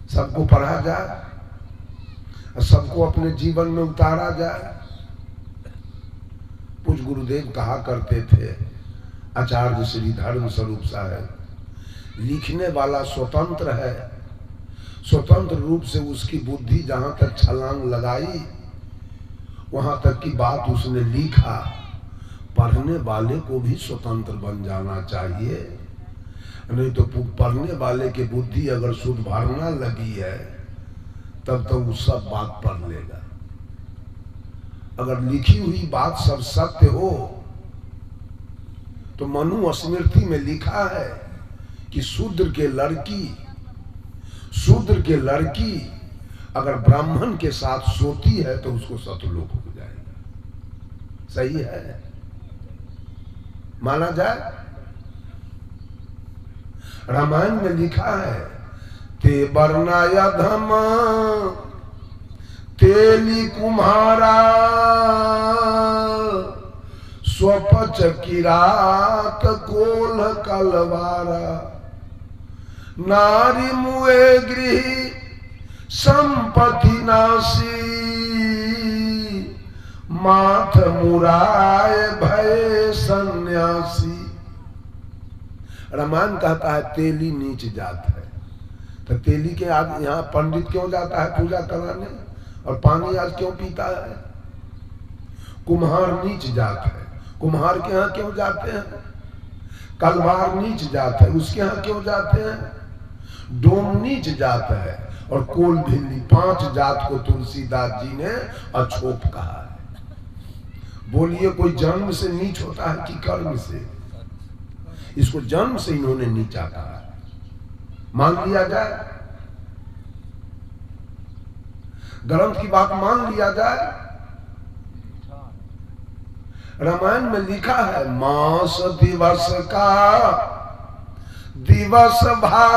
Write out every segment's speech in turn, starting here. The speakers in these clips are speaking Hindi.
सबको पढ़ा जाए और सबको अपने जीवन में उतारा जाए। कुछ गुरुदेव कहा करते थे, आचार्य श्री धर्म स्वरूप साहब, लिखने वाला स्वतंत्र है, स्वतंत्र रूप से उसकी बुद्धि जहां तक छलांग लगाई वहां तक की बात उसने लिखा। पढ़ने वाले को भी स्वतंत्र बन जाना चाहिए, नहीं तो पढ़ने वाले की बुद्धि अगर शुद्ध भरना लगी है तब तो वो सब बात पढ़ लेगा। अगर लिखी हुई बात सब सत्य हो तो मनु स्मृति में लिखा है कि शूद्र के लड़की अगर ब्राह्मण के साथ सोती है तो उसको सतलोक हो जाएगा। सही है, माना जाए। रामायण में लिखा है, ते बरनाया धम तेली कुम्हारा स्वपच किरात कोल कलवारा नारी मुए गृह संपत्ति नासी माथ मुराय भय सन्यासी। रामायण कहता है तेली नीच जात है, तो तेली के आगे यहाँ पंडित क्यों जाता है पूजा कराने, और पानी आज क्यों पीता है? कुम्हार नीच जात है, कुम्हार के यहाँ क्यों जाते हैं? कलवार नीच जात है, उसके यहाँ क्यों जाते हैं? डोम नीच जात है, और कोल भिल्ली, 5 जात को तुलसीदास जी ने अछोप कहा है। बोलिए कोई जन्म से नीच होता है कि कर्म से? इसको जन्म से इन्होंने नीचा कहा है। मान लिया जाए, ग्रंथ की बात मान लिया जाए। रामायण में लिखा है, मास दिवस का दिवस भा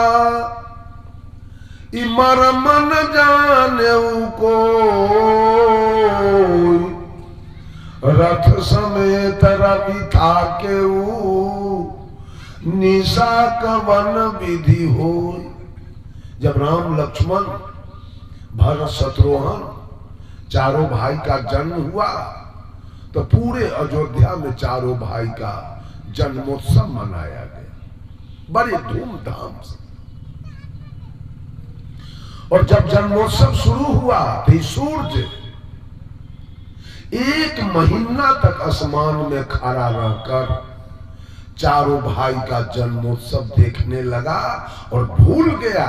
इमर मन जाने को रथ समेत रवि था के निशा कवन विधि हो। जब राम लक्ष्मण भरत शत्रुघ्न चारों भाई का जन्म हुआ तो पूरे अयोध्या में चारों भाई का जन्मोत्सव मनाया गया बड़े धूमधाम से। और जब जन्मोत्सव शुरू हुआ तो सूर्य 1 महीना तक आसमान में खड़ा रहकर चारों भाई का जन्मोत्सव देखने लगा और भूल गया।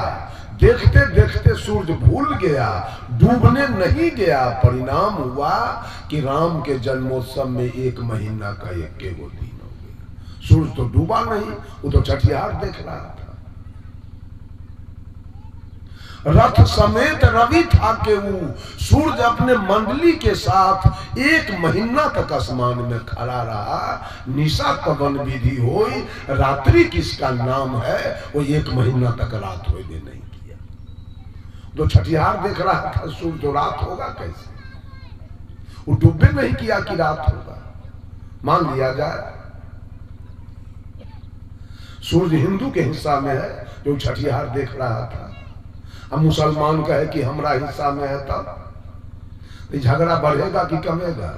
देखते देखते सूरज भूल गया, डूबने नहीं गया। परिणाम हुआ कि राम के जन्मोत्सव में 1 महीना का 1 दिन हो गया। सूरज तो डूबा नहीं, वो तो छठियार देख रहा था। रथ समेत रवि था के सूरज अपने मंडली के साथ 1 महीना तक आसमान में खड़ा रहा। निशा कवन विधि होई, रात्रि किसका नाम है, वो 1 महीना तक रात होने नहीं किया। तो छठियार देख रहा था सूरज, तो रात होगा कैसे? वो डूबे नहीं किया कि रात होगा। मान लिया जाए सूरज हिंदू के हिस्सा में है जो छठियार देख रहा था। अब मुसलमान कहे कि हमारा हिस्सा में है, तब झगड़ा बढ़ेगा कि कमेगा?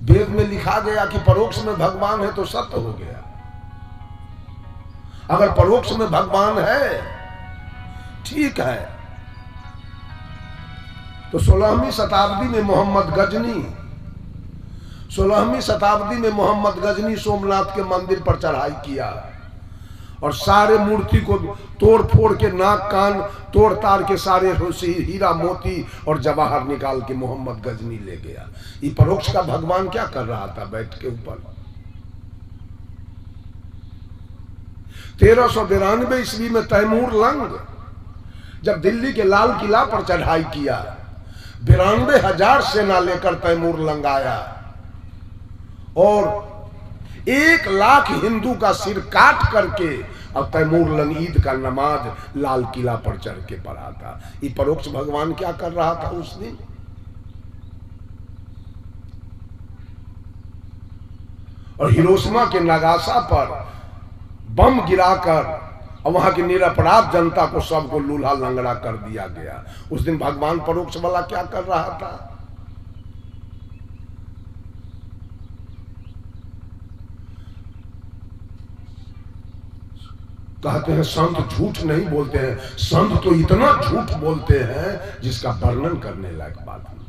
वेद में लिखा गया कि परोक्ष में भगवान है तो सत्य हो गया। अगर परोक्ष में भगवान है ठीक है, तो 16वीं शताब्दी में मोहम्मद गजनी सोमनाथ के मंदिर पर चढ़ाई किया और सारे मूर्ति को तोड़ फोड़ के नाक कान तोड़ ताड़ के सारे हीरा मोती और जवाहर निकाल के मोहम्मद गजनी ले गया। ये परोक्ष का भगवान क्या कर रहा था बैठ के ऊपर? 1392 ईस्वी में तैमूर लंग जब दिल्ली के लाल किला पर चढ़ाई किया, 92,000 सेना लेकर तैमूर लंग आया और 1 लाख हिंदू का सिर काट करके अब तैमूर लंग ईद का नमाज लाल किला पर चढ़ के पढ़ा था। ये परोक्ष भगवान क्या कर रहा था उस दिन? और हिरोशिमा के नागासा पर बम गिराकर और वहां की निरपराध जनता को सबको लूल्हा लंगड़ा कर दिया गया। उस दिन भगवान परोक्ष वाला क्या कर रहा था? कहते हैं संत झूठ नहीं बोलते हैं, संत तो इतना झूठ बोलते हैं जिसका वर्णन करने लायक बात नहीं।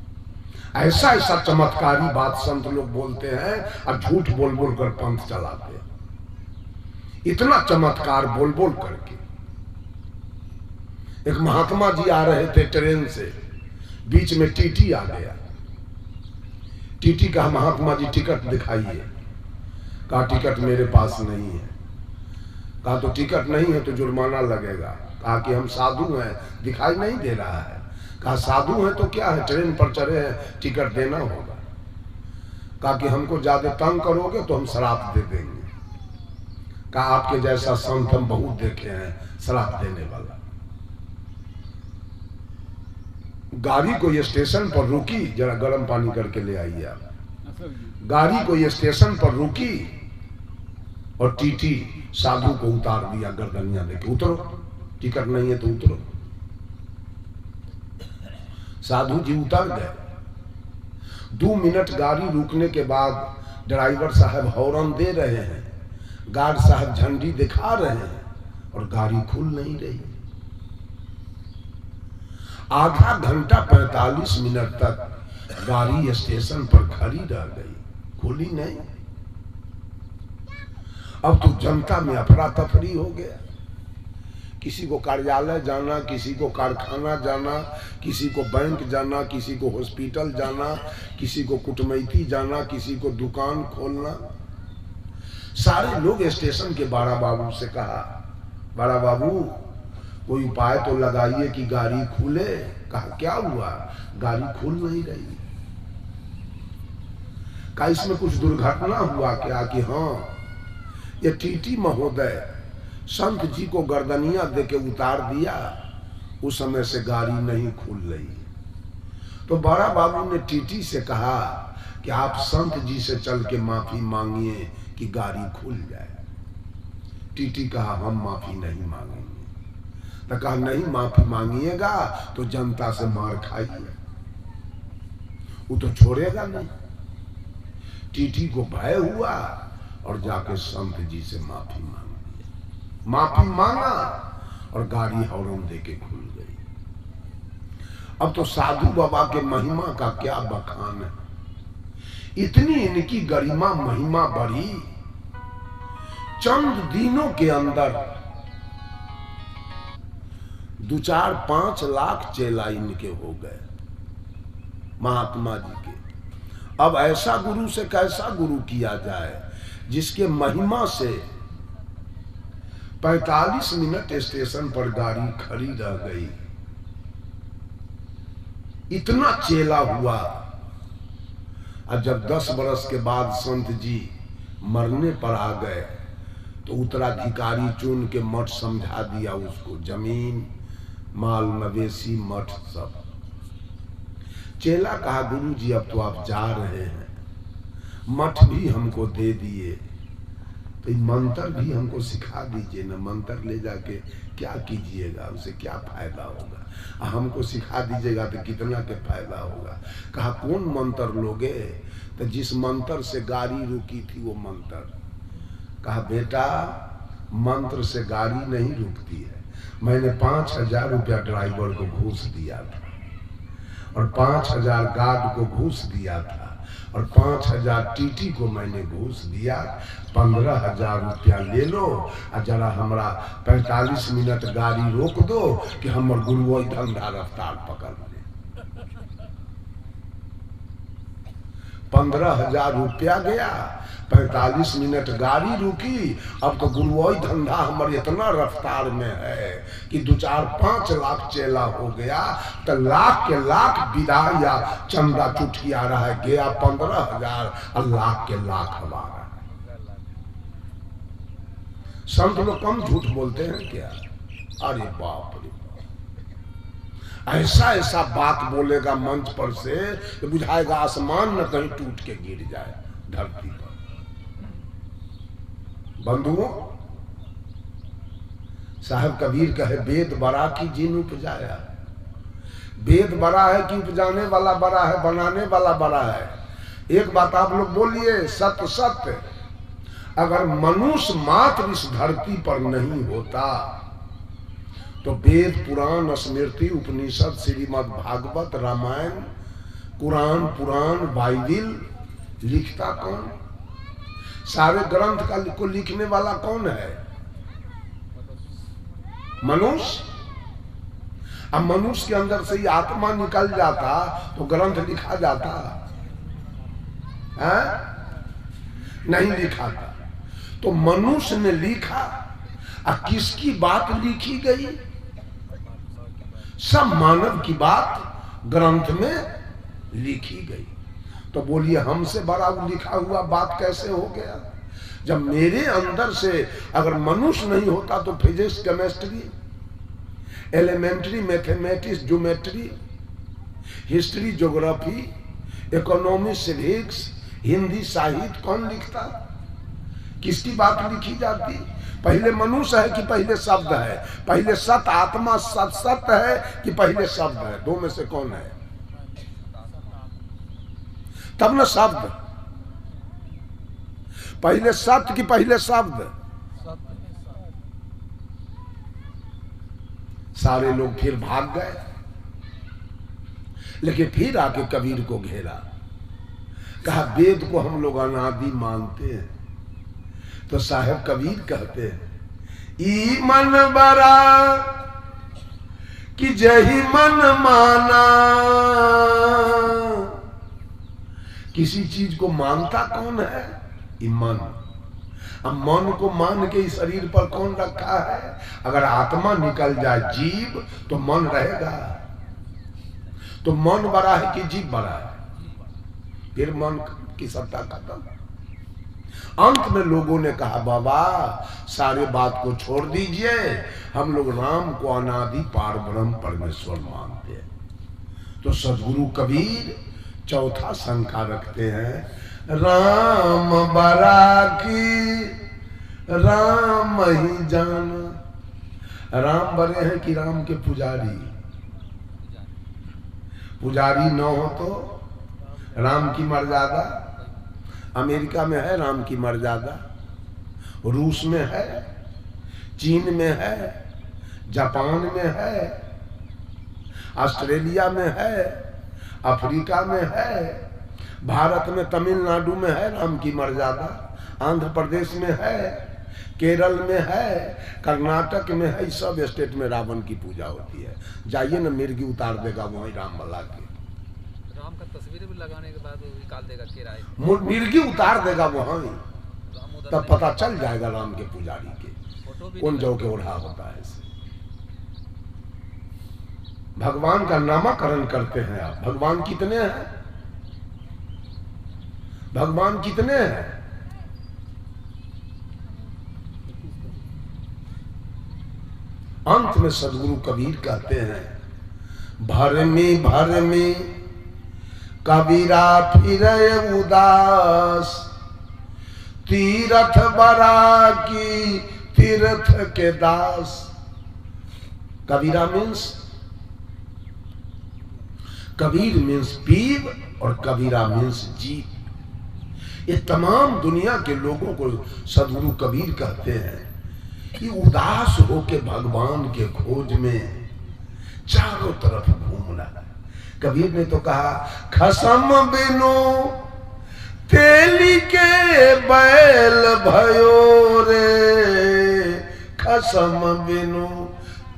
ऐसा ऐसा चमत्कारी बात संत लोग बोलते हैं और झूठ बोल बोल कर पंथ चलाते हैं। इतना चमत्कार बोल बोल करके। एक महात्मा जी आ रहे थे ट्रेन से, बीच में टीटी आ गया। टीटी कहा महात्मा जी टिकट दिखाइए। कहा टिकट मेरे पास नहीं है। कहा तो टिकट नहीं है तो जुर्माना लगेगा। कहा कि हम साधु हैं, दिखाई नहीं दे रहा है। कहा साधु हैं तो क्या है, ट्रेन पर चढ़े हैं, टिकट देना होगा। कहा कि हमको ज्यादा तंग करोगे तो हम श्राप दे देंगे। कहा आपके जैसा संत हम बहुत देखे हैं श्राप देने वाला। गाड़ी को ये स्टेशन पर रुकी, जरा गर्म पानी करके ले आइए आप। गाड़ी को ये स्टेशन पर रुकी और टीटी साधु को उतार दिया गर्दनियां लेके, उतरो, टिकट नहीं है तो उतरो। साधु जी उतर गए। 2 मिनट गाड़ी रुकने के बाद ड्राइवर साहब हॉर्न दे रहे हैं, गार्ड साहब झंडी दिखा रहे हैं और गाड़ी खुल नहीं रही। आधा घंटा 45 मिनट तक गाड़ी स्टेशन पर खड़ी रह गई, खुली नहीं। अब तो जनता में अफरा तफरी हो गया। किसी को कार्यालय जाना, किसी को कारखाना जाना, किसी को बैंक जाना, किसी को हॉस्पिटल जाना, किसी को कुटमैती जाना, किसी को दुकान खोलना। सारे लोग स्टेशन के बड़ा बाबू से कहा, बड़ा बाबू कोई उपाय तो लगाइए कि गाड़ी खुले। कहा क्या हुआ? गाड़ी खुल नहीं रही। कहा इसमें कुछ दुर्घटना हुआ क्या? कि हाँ, ये टीटी महोदय संत जी को गर्दनियां देके उतार दिया, उस समय से गाड़ी नहीं खुल रही। तो बड़ा बाबू ने टीटी से कहा कि आप संत जी से चल के माफी मांगिए कि गाड़ी खुल जाए। टीटी कहा हम माफी नहीं मांगेंगे। तो कहा नहीं माफी मांगिएगा तो जनता से मार खाइए, वो तो छोड़ेगा नहीं। टीटी को भय हुआ और जाके संत जी से माफी मांगी। माफी मांगा और गाड़ी हॉर्न देके खुल गई। अब तो साधु बाबा के महिमा का क्या बखान है। इतनी इनकी गरिमा महिमा बढ़ी, चंद दिनों के अंदर 2-4-5 लाख चेला इनके हो गए महात्मा जी के। अब ऐसा गुरु से कैसा गुरु किया जाए जिसके महिमा से 45 मिनट स्टेशन पर गाड़ी खड़ी रह गई। इतना चेला हुआ। और जब 10 बरस के बाद संत जी मरने पर आ गए तो उत्तराधिकारी चुन के मठ समझा दिया उसको, जमीन माल मवेशी मठ सब। चेला कहा गुरु जी अब तो आप जा रहे हैं, मठ भी हमको दे दिए तो मंत्र भी हमको सिखा दीजिए ना। मंत्र ले जाके क्या कीजिएगा, उसे क्या फायदा होगा? हमको सिखा दीजिएगा तो कितना के फायदा होगा? कहा कौन मंत्र लोगे? तो जिस मंत्र से गाड़ी रुकी थी वो मंत्र। कहा बेटा मंत्र से गाड़ी नहीं रुकती है। मैंने 5,000 रुपया ड्राइवर को घूस दिया था और 5,000 गार्ड को घूस दिया था और 5,000 टीटी को मैंने घूस दिया। 15,000 रुपया ले लो और जरा हमारा 45 मिनट गाड़ी रोक दो कि हमर गुरुओं धंधा रफ्तार पकड़ ले। 15,000 रुपया गया, 45 मिनट गाड़ी रुकी। अब तो गुरुओं धंधा हमारे इतना रफ्तार में है कि 2-4-5 लाख चेला हो गया। तो लाख के लाख विदा या चंदा चुटिया रहा है, गया 15,000 और लाख के लाख हमारा। संत लोग कम झूठ बोलते हैं क्या? अरे बाप रे, ऐसा ऐसा बात बोलेगा मंच पर से कि बुझाएगा आसमान न कहीं टूट के गिर जाए धरती पर। बंधुओं, साहब कबीर कहे वेद बड़ा की जिन उपजाया। वेद बड़ा है कि उपजाने वाला बड़ा है, बनाने वाला बड़ा है। एक बात आप लोग बोलिए, सत्य सत्य, अगर मनुष्य मात्र इस धरती पर नहीं होता तो वेद पुराण स्मृति उपनिषद श्रीमद् भागवत रामायण कुरान पुराण बाइबिल लिखता कौन? सारे ग्रंथ का को लिखने वाला कौन है? मनुष्य। अब मनुष्य के अंदर से ही आत्मा निकल जाता तो ग्रंथ लिखा जाता है? नहीं लिखा था। तो मनुष्य ने लिखा। अब किसकी बात लिखी गई? सब मानव की बात ग्रंथ में लिखी गई। तो बोलिए हमसे बड़ा लिखा हुआ बात कैसे हो गया? जब मेरे अंदर से अगर मनुष्य नहीं होता तो physics chemistry elementary mathematics geometry history geography economy civics Hindi साहित्य कौन लिखता? किसकी बात लिखी जाती? पहले मनुष्य है कि पहले शब्द है? पहले सत आत्मा सत सत्य है कि पहले शब्द है? दो में से कौन है? तब न शब्द। पहले सत्य कि पहले शब्द? सारे लोग फिर भाग गए, लेकिन फिर आके कबीर को घेरा, कहा वेद को हम लोग अनादि मानते हैं। तो साहब कबीर कहते हैं, ई मन बरा कि जही मन माना। किसी चीज को मानता कौन है? ई मन। अब मन को मान के इस शरीर पर कौन रखा है? अगर आत्मा निकल जाए जीव तो मन रहेगा। तो मन बड़ा है कि जीव बड़ा है? फिर मन की सत्ता खत्म। अंत में लोगों ने कहा बाबा सारे बात को छोड़ दीजिए, हम लोग राम को अनादि पार ब्रह्म परमेश्वर मानते हैं। तो सदगुरु कबीर चौथा शंका रखते हैं, राम बरा की राम ही जाना। राम बड़े हैं कि राम के पुजारी? पुजारी न हो तो राम की मर्यादा। अमेरिका में है राम की मर्यादा, रूस में है, चीन में है, जापान में है, ऑस्ट्रेलिया में है, अफ्रीका में है, भारत में तमिलनाडु में है राम की मर्यादा, आंध्र प्रदेश में है, केरल में है, कर्नाटक में है। सब स्टेट में रावण की पूजा होती है। जाइए ना, मिर्गी उतार देगा वही राम बला के। राम का तस्वीर भी लगाने के बाद वो निकाल देगा किराए, मिर्गी उतार देगा वहां, तब पता चल जाएगा राम के पुजारी के कौन जो के ओढ़ा होता है। भगवान का नामकरण करते हैं आप। भगवान कितने हैं? भगवान कितने हैं? अंत में सदगुरु कबीर कहते हैं, भरमी भरमी कबीरा फिरे उदास, तीरथ बरा की तीर्थ के दास। कबीरा मीन्स, कबीर मीन्स पीर और कबीरा मीन्स जीव। ये तमाम दुनिया के लोगों को सदगुरु कबीर कहते हैं कि उदास होके भगवान के खोज में चारों तरफ घूमना। कबीर ने तो कहा, खसम बिनु तेली के बैल भयो रे, खसम बिनु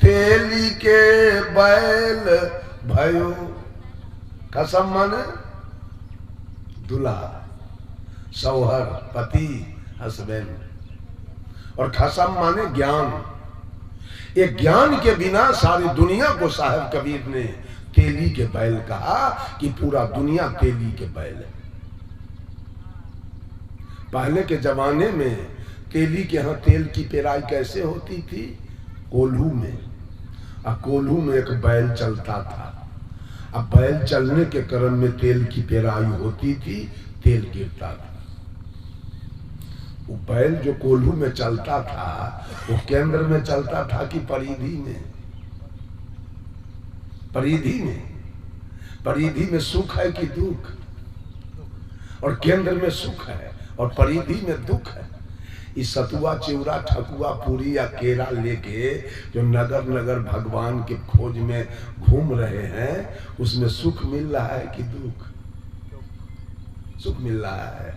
तेली के बैल भयो। खसम माने दूल्हा, सौहर, पति, हस्बैंड, और खसम माने ज्ञान। ये ज्ञान के बिना सारी दुनिया को साहब कबीर ने तेली के बैल कहा कि पूरा दुनिया तेली के बैल है। पहले के जमाने में तेली के यहाँ तेल की पेराई कैसे होती थी? कोल्हू में। अब कोल्हू में एक बैल चलता था। अब बैल चलने के क्रम में तेल की पेराई होती थी, तेल गिरता था। वो बैल जो कोल्हू में चलता था वो केंद्र में चलता था कि परिधि में? परिधि में। परिधि में सुख है कि दुख? और केंद्र में सुख है और परिधि में दुख है। इस सतुआ चिवड़ा ठकुआ पूरी या केरा लेके जो नगर नगर भगवान के खोज में घूम रहे हैं, उसमें सुख मिल रहा है कि दुख? सुख मिल रहा है।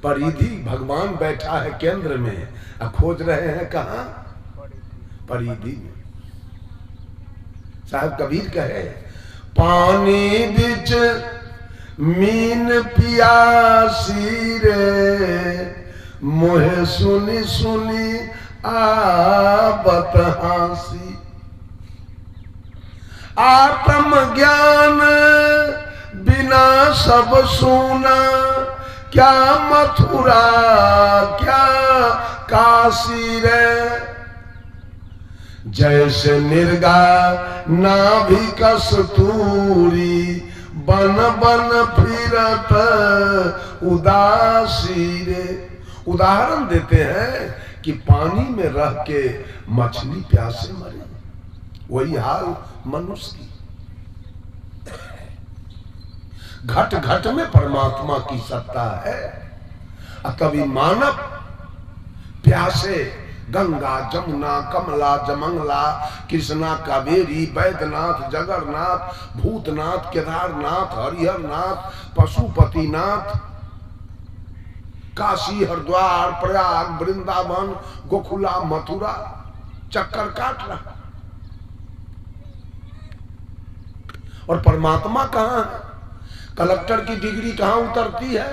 परिधि भगवान बैठा है केंद्र में और खोज रहे हैं कहां? परिधि में। साहब कबीर कहे, पानी बिच मीन पियासी रे, मोहे सुनी सुनी आबत हासी। आत्म ज्ञान बिना सब सूना, क्या मथुरा क्या काशी रे। जैसे निर्गा नाभि कस्तूरी, बन बन फिरत उदासी रे। उदाहरण देते हैं कि पानी में रह के मछली प्यासे मरे, वही हाल मनुष्य की। घट घट में परमात्मा की सत्ता है। कभी मानव प्यासे गंगा जमुना कमला जमंगला कृष्णा कावेरी बैद्यनाथ जगन्नाथ भूतनाथ केदारनाथ हरिहरनाथ पशुपतिनाथ काशी हरिद्वार प्रयाग वृंदावन गोकुला मथुरा चक्कर काट रहा। और परमात्मा कहां है? कलेक्टर की डिग्री कहां उतरती है?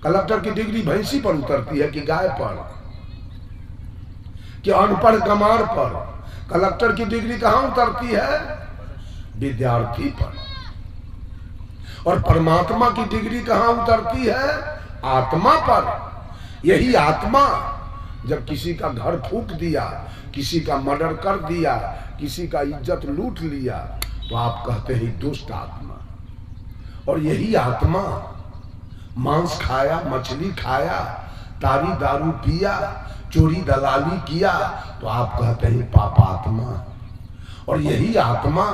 कलेक्टर की डिग्री भैंसी पर उतरती है कि गाय पर, कि अनपढ़ गमार पर? कलेक्टर की डिग्री कहां उतरती है? विद्यार्थी पर। और परमात्मा की डिग्री कहां उतरती है? आत्मा पर। यही आत्मा जब किसी का घर फूंक दिया, किसी का मर्डर कर दिया, किसी का इज्जत लूट लिया, तो आप कहते हैं दुष्ट आत्मा। और यही आत्मा मांस खाया, मछली खाया, तारी दारू पिया, चोरी दलाली किया, तो आप कहते हैं पापात्मा। और यही आत्मा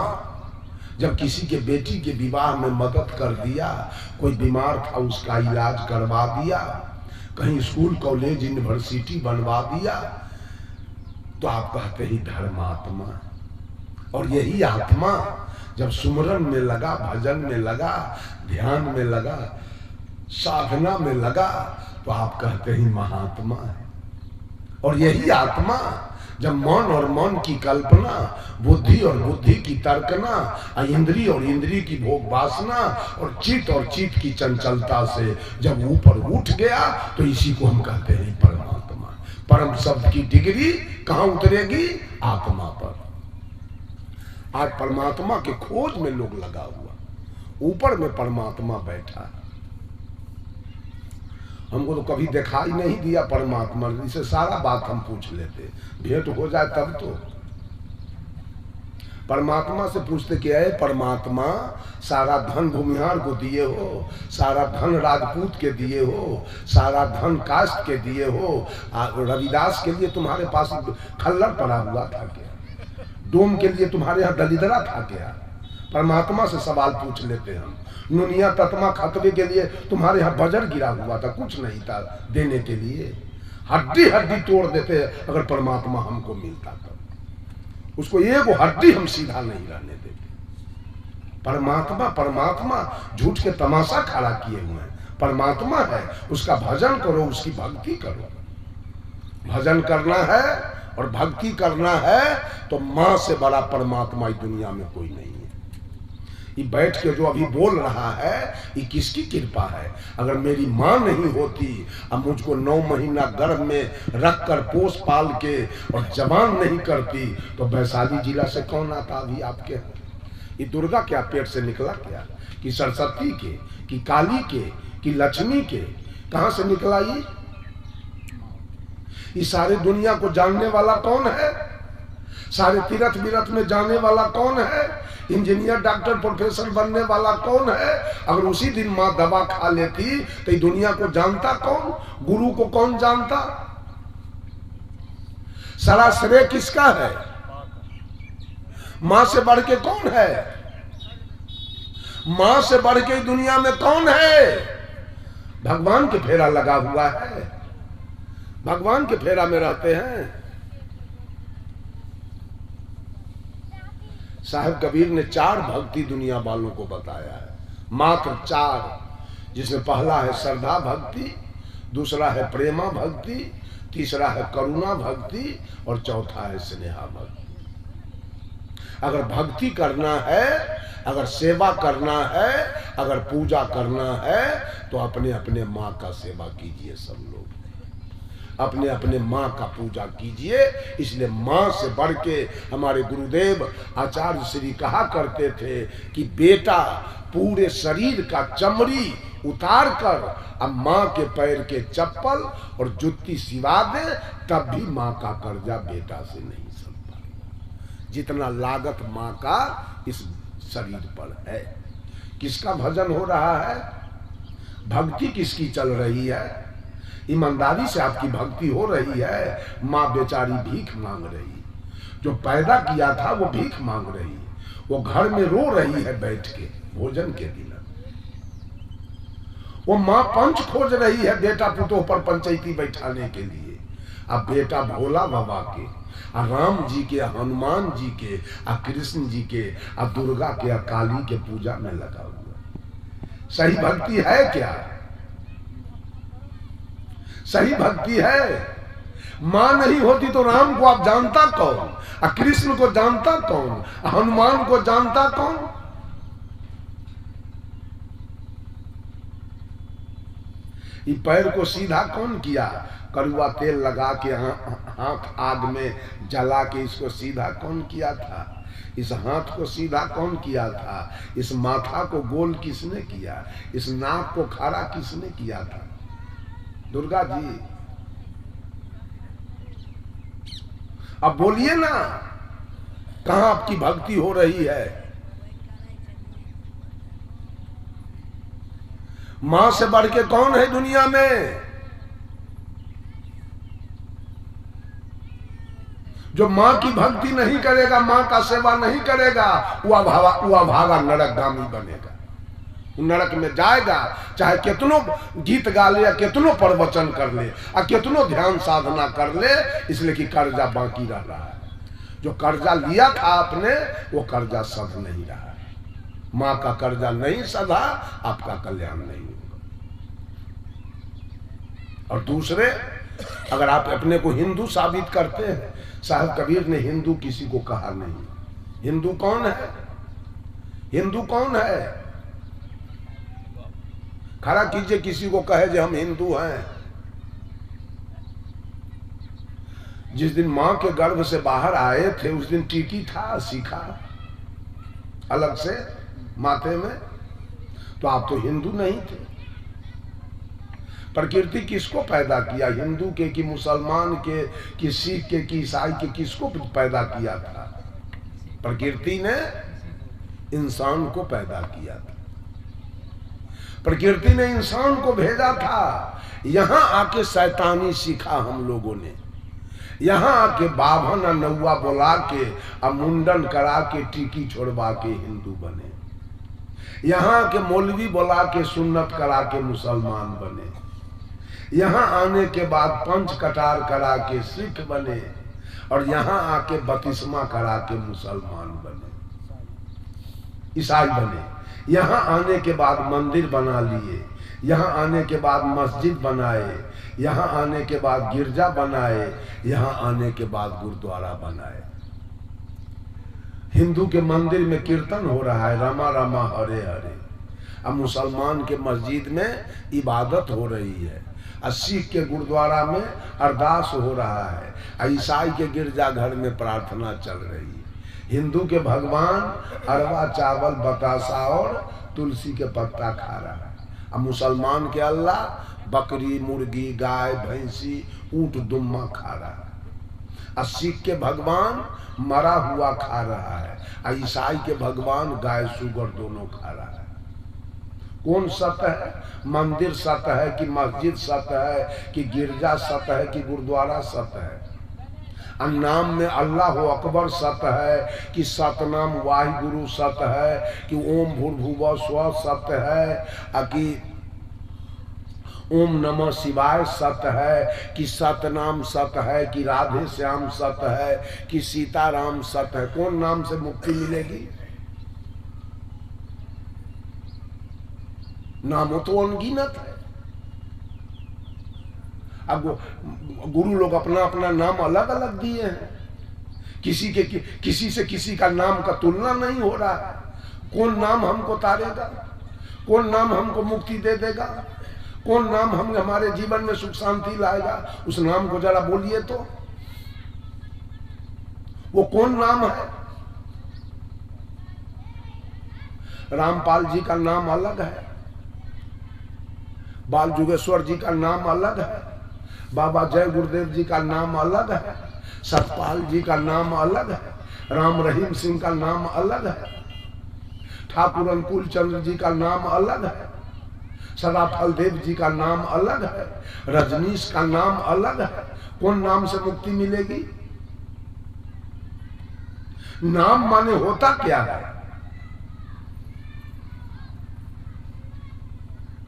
जब किसी के बेटी के विवाह में मदद कर दिया, कोई बीमार था उसका इलाज करवा दिया, कहीं स्कूल कॉलेज यूनिवर्सिटी बनवा दिया, तो आप कहते हैं धर्मात्मा। और यही आत्मा जब सुमरन में लगा, भजन में लगा, ध्यान में लगा, साधना में लगा, तो आप कहते हैं महात्मा है। और यही आत्मा जब मन और मन की कल्पना, बुद्धि और बुद्धि की तर्कना, इंद्रिय और इंद्रिय की भोग वासना और चित्त की चंचलता से जब ऊपर उठ गया, तो इसी को हम कहते हैं परमात्मा। परम शब्द की डिग्री कहां उतरेगी? आत्मा पर। आज परमात्मा के खोज में लोग लगा हुआ, ऊपर में परमात्मा बैठा है। हमको तो कभी दिखाई नहीं दिया परमात्मा, इसे सारा बात हम पूछ लेते, भेंट हो जाए तब तो। परमात्मा से पूछते कि है परमात्मा, सारा धन भूमिहार को दिए हो, सारा धन राजपूत के दिए हो, सारा धन कास्ट के दिए हो, रविदास के लिए तुम्हारे पास खल्लर पड़ा हुआ था क्या? डोम के लिए तुम्हारे यहाँ दलिदरा था क्या? परमात्मा से सवाल पूछ लेते हम। नुनिया तत्मा खतबे के लिए तुम्हारे यहाँ बजर गिरा हुआ था, कुछ नहीं था देने के लिए। हड्डी हड्डी तोड़ देते अगर परमात्मा हमको मिलता तो। उसको एक हड्डी हम सीधा नहीं रहने देते। परमात्मा परमात्मा झूठ के तमाशा खड़ा किए हुए हैं। परमात्मा है, उसका भजन करो, उसकी भक्ति करो। भजन करना है और भक्ति करना है तो मां से बड़ा परमात्मा इस दुनिया में कोई नहीं है। ये बैठ के जो अभी बोल रहा है, ये किसकी कृपा है? अगर मेरी माँ नहीं होती, अब मुझको 9 महीना गर्भ में रख कर पोस पाल के और जवान नहीं करती, तो वैशाली जिला से कौन आता अभी आपके? ये दुर्गा क्या पेट से निकला क्या? कि सरस्वती के, कि काली के, कि लक्ष्मी के? कहां से निकला ये सारे दुनिया को जानने वाला कौन है? सारे तीर्थ विरथ में जाने वाला कौन है? इंजीनियर डॉक्टर प्रोफेसर बनने वाला कौन है? अगर उसी दिन माँ दवा खा लेती तो दुनिया को जानता कौन? गुरु को कौन जानता? सारा श्रेय किसका है? माँ से बढ़ के कौन है? माँ से बढ़ के दुनिया में कौन है? भगवान के फेरा लगा हुआ है, भगवान के फेरा में रहते हैं। साहब कबीर ने 4 भक्ति दुनिया वालों को बताया है, मात्र 4, जिसमें पहला है श्रद्धा भक्ति, दूसरा है प्रेमा भक्ति, तीसरा है करुणा भक्ति और चौथा है स्नेहा भक्ति। अगर भक्ति करना है, अगर सेवा करना है, अगर पूजा करना है तो अपने अपने माँ का सेवा कीजिए। सब लोग अपने अपने माँ का पूजा कीजिए। इसलिए माँ से बढ़ के हमारे गुरुदेव आचार्य श्री कहा करते थे कि बेटा पूरे शरीर का चमड़ी उतार कर अब माँ के पैर के चप्पल और जुत्ती सिवा दे, तब भी माँ का कर्जा बेटा से नहीं सकता, जितना लागत माँ का इस शरीर पर है। किसका भजन हो रहा है? भक्ति किसकी चल रही है? ईमानदारी से आपकी भक्ति हो रही है? माँ बेचारी भीख मांग रही, जो पैदा किया था वो भीख मांग रही, वो घर में रो रही है बैठ के भोजन के दिन। वो माँ पंच खोज रही है बेटा पुतों पर पंचायती बैठाने के लिए। अब बेटा भोला बाबा के, राम जी के, हनुमान जी के, कृष्ण जी के, दुर्गा के, काली के पूजा में लगा हुआ। सही भक्ति है क्या? सही भक्ति है? मां नहीं होती तो राम को आप जानता कौन? कृष्ण को जानता कौन? हनुमान को जानता कौन? ये पैर को सीधा कौन किया? कड़वा तेल लगा के हाथ आग में जला के इसको सीधा कौन किया था? इस हाथ को सीधा कौन किया था? इस माथा को गोल किसने किया? इस नाक को खड़ा किसने किया था? दुर्गा जी। अब बोलिए ना, कहां आपकी भक्ति हो रही है? मां से बढ़ के कौन है दुनिया में? जो मां की भक्ति नहीं करेगा, मां का सेवा नहीं करेगा, वो अभागा नरकगामी बनेगा। नरक में जाएगा, चाहे कितनों गीत गा ले या कितनों प्रवचन कर ले और कितनों ध्यान साधना कर ले, इसलिए कि कर्जा बाकी रह रहा है। जो कर्जा लिया था आपने, वो कर्जा सध नहीं रहा है। माँ का कर्जा नहीं सधा, आपका कल्याण नहीं होगा। और दूसरे, अगर आप अपने को हिंदू साबित करते हैं, साहब कबीर ने हिंदू किसी को कहा नहीं। हिंदू कौन है? हिंदू कौन है? खड़ा कीजिए किसी को कहे जो हम हिंदू हैं। जिस दिन मां के गर्भ से बाहर आए थे उस दिन टीकी था, सीखा अलग से माथे में, तो आप तो हिंदू नहीं थे। प्रकृति किसको पैदा किया? हिंदू के कि मुसलमान के कि सिख के कि ईसाई के? किसको पैदा किया था? प्रकृति ने इंसान को पैदा किया था। प्रकृति ने इंसान को भेजा था। यहां आके शैतानी सीखा हम लोगों ने। यहां आके बाभन और नौआ बोला के और मुंडन करा के टीकी छोड़वा के हिंदू बने। यहां के मौलवी बोला के सुन्नत करा के मुसलमान बने। यहां आने के बाद पंच कटार करा के सिख बने और यहां आके बपतिस्मा करा के मुसलमान बने, ईसाई बने। यहाँ आने के बाद मंदिर बना लिए, यहाँ आने के बाद मस्जिद बनाए, यहाँ आने के बाद गिरजा बनाए, यहाँ आने के बाद गुरुद्वारा बनाए। हिंदू के मंदिर में कीर्तन हो रहा है, रामा रामा हरे हरे। अब मुसलमान के मस्जिद में इबादत हो रही है, और सिख के गुरुद्वारा में अरदास हो रहा है, और ईसाई के गिरजाघर में प्रार्थना चल रही है। हिंदू के भगवान अरवा चावल बतासा और तुलसी के पत्ता खा रहा है, और मुसलमान के अल्लाह बकरी मुर्गी गाय भैंसी ऊंट दुम्मा खा रहा है। और सिख के भगवान मरा हुआ खा रहा है, और ईसाई के भगवान गाय सुगर दोनों खा रहा है। कौन सत्य है? मंदिर सत्य है कि मस्जिद सत्य है कि गिरजा सत्य है कि गुरुद्वारा सत्य है? और नाम में अल्लाह अकबर सत्य है कि सतनाम वाहिगुरु सत्य है कि ओम भूर्भुवः स्वः सत्य है कि ओम नमः शिवाय सत्य है कि सतनाम सत्य है कि राधे श्याम सत्य है कि सीताराम सत्य है? कौन नाम से मुक्ति मिलेगी? नामों तो अनगिनत है। अब गुरु लोग अपना अपना नाम अलग अलग दिए हैं, किसी से किसी का नाम का तुलना नहीं हो रहा है। कौन नाम हमको तारेगा? कौन नाम हमको मुक्ति दे देगा? कौन नाम हम हमारे जीवन में सुख शांति लाएगा? उस नाम को जरा बोलिए तो, वो कौन नाम है? रामपाल जी का नाम अलग है, बाल जुगेश्वर जी का नाम अलग है, बाबा जय गुरुदेव जी का नाम अलग है, सतपाल जी का नाम अलग है, राम रहीम सिंह का नाम अलग है, ठाकुर अनुकूल चंद्र जी का नाम अलग है, सदा फलदेव जी का नाम अलग है, रजनीश का नाम अलग है। कौन नाम से मुक्ति मिलेगी? नाम माने होता क्या है?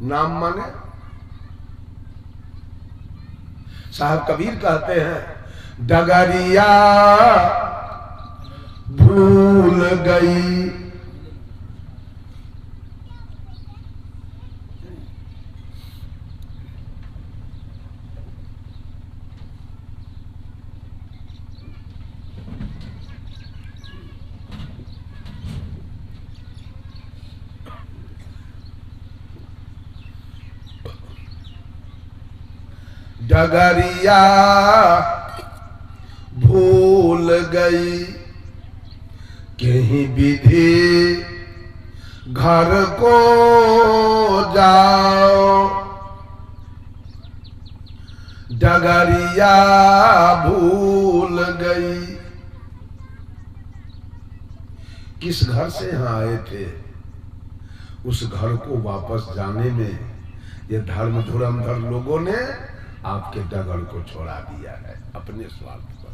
नाम माने, साहब कबीर कहते हैं, डगरिया भूल गई डगरिया भूल गई कहीं विधि घर को जाओ, डगरिया भूल गई। किस घर से यहाँ आए थे, उस घर को वापस जाने में ये धर्म धुरंधर लोगों ने आपके डगर को छोड़ा दिया है अपने स्वार्थ पर।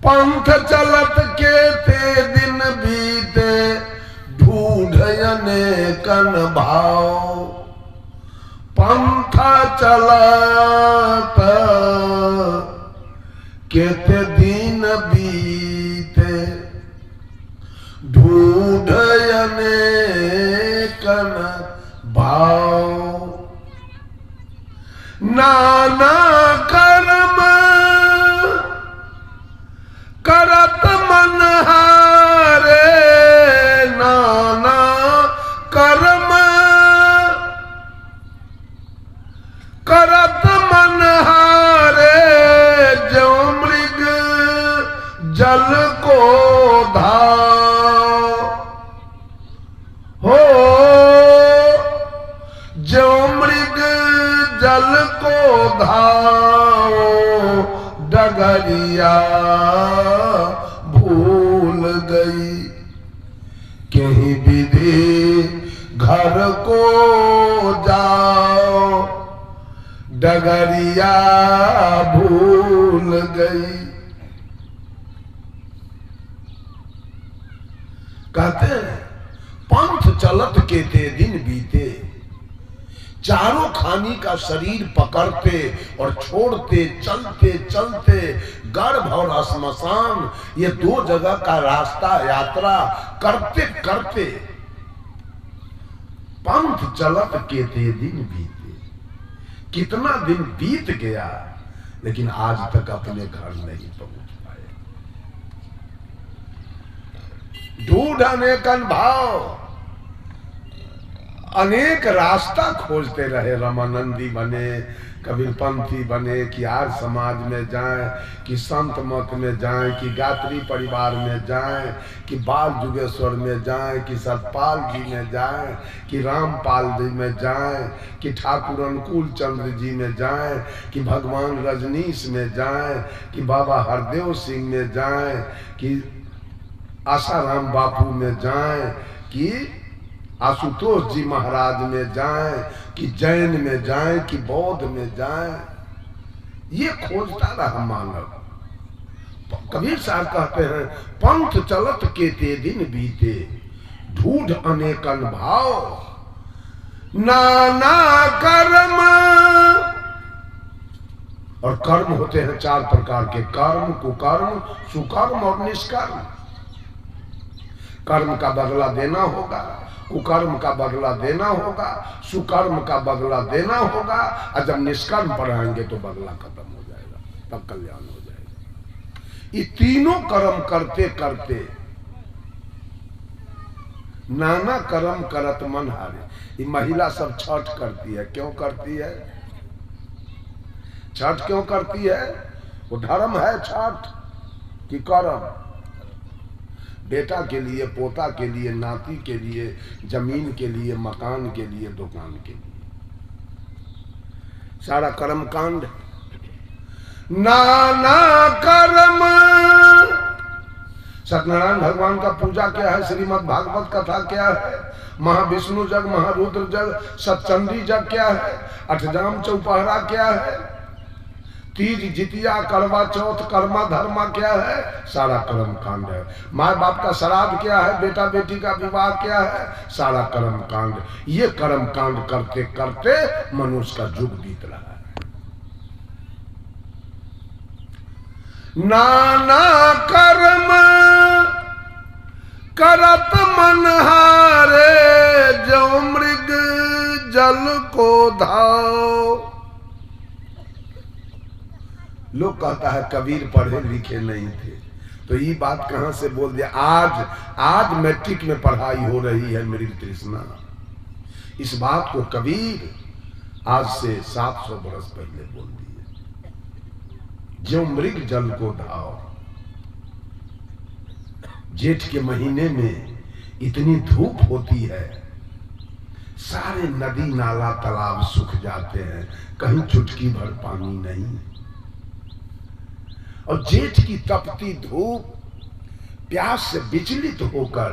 पंथ चलत के थे दिन बीते, ढूंढने कन भाव, पंथ चलत के थे दिन बीते, ढूंढने कन भाव, नाना कर्म करत मन हारे, नाना कर्म करत मन हारे, जो मृग जल को धाव हो, जो मृग जल को धाव, डगरिया भूल गई कहीं विधि घर को जाओ, डगरिया भूल गई। कहते हैं पंथ चलत के ते दिन बीते, चारों खानी का शरीर पकड़ते और छोड़ते, चलते चलते गर्भ और श्मशान, ये दो जगह का रास्ता यात्रा करते करते पंथ चलत के ते दिन बीते। कितना दिन बीत गया लेकिन आज तक अपने घर नहीं पहुंच पाए। ढूंढने कन भाव, अनेक रास्ता खोजते रहे, रामानंदी बने, कबीरपंथी बने, कि आर्य समाज में जाएं, कि संत मत में जाएं, कि गात्री परिवार में जाएं, कि बाल जुगेश्वर में जाएं, कि सतपाल जी में जाएं, कि रामपाल जी में जाएं, कि ठाकुर अनुकूल चंद्र जी में जाएं, कि भगवान रजनीश में जाएं, कि बाबा हरदेव सिंह में जाएं, कि आसाराम बापू में जाएं, कि आशुतोष जी महाराज में जाएं, कि जैन में जाएं, कि बौद्ध में जाएं। ये खोजता रहा मानव। कबीर साहब कहते हैं, पंथ चलत के ते दिन बीते, ढूढ़ अनेकन भाव, नाना कर्म। और कर्म होते हैं 4 प्रकार के, कर्म, कुकर्म, सुकर्म और निष्कर्म। कर्म का बदला देना होगा, कुकर्म का बदला देना होगा, सुकर्म का बदला देना होगा, और जब निष्कर्म पर आएंगे तो बदला खत्म हो जाएगा, तब कल्याण हो जाएगा। ये तीनों कर्म करते करते नाना कर्म करत मन हारे। ये महिला सब छठ करती है, क्यों करती है? छठ क्यों करती है? वो धर्म है छठ कि कर्म? बेटा के लिए, पोता के लिए, नाती के लिए, जमीन के लिए, मकान के लिए, दुकान के लिए, सारा कर्म कांड। नाना कर्म। सत्यनारायण भगवान का पूजा क्या है? श्रीमद् भागवत कथा क्या है? महाविष्णु जग, महारुद्र जग, सतचंडी जग क्या है? अठजाम चौपहरा क्या है? तीज, जितिया, करवा चौथ, कर्मा धर्मा क्या है? सारा कर्म कांड है। माँ बाप का श्राद्ध क्या है? बेटा बेटी का विवाह क्या है? सारा कर्म कांड। ये कर्म कांड करते करते मनुष्य का युग बीत रहा है। नाना कर्म करत मन हारे, जो मृग जल को धाव। लोग कहता है कबीर पढ़े लिखे नहीं थे, तो ये बात कहां से बोल दिया? आज मैट्रिक में पढ़ाई हो रही है मेरी तृष्णा। इस बात को कबीर आज से 700 बरस पहले बोल दिए। जो मृग जल को धाव। जेठ के महीने में इतनी धूप होती है, सारे नदी नाला तालाब सूख जाते हैं, कहीं चुटकी भर पानी नहीं। और जेठ की तपती धूप, प्यास से विचलित होकर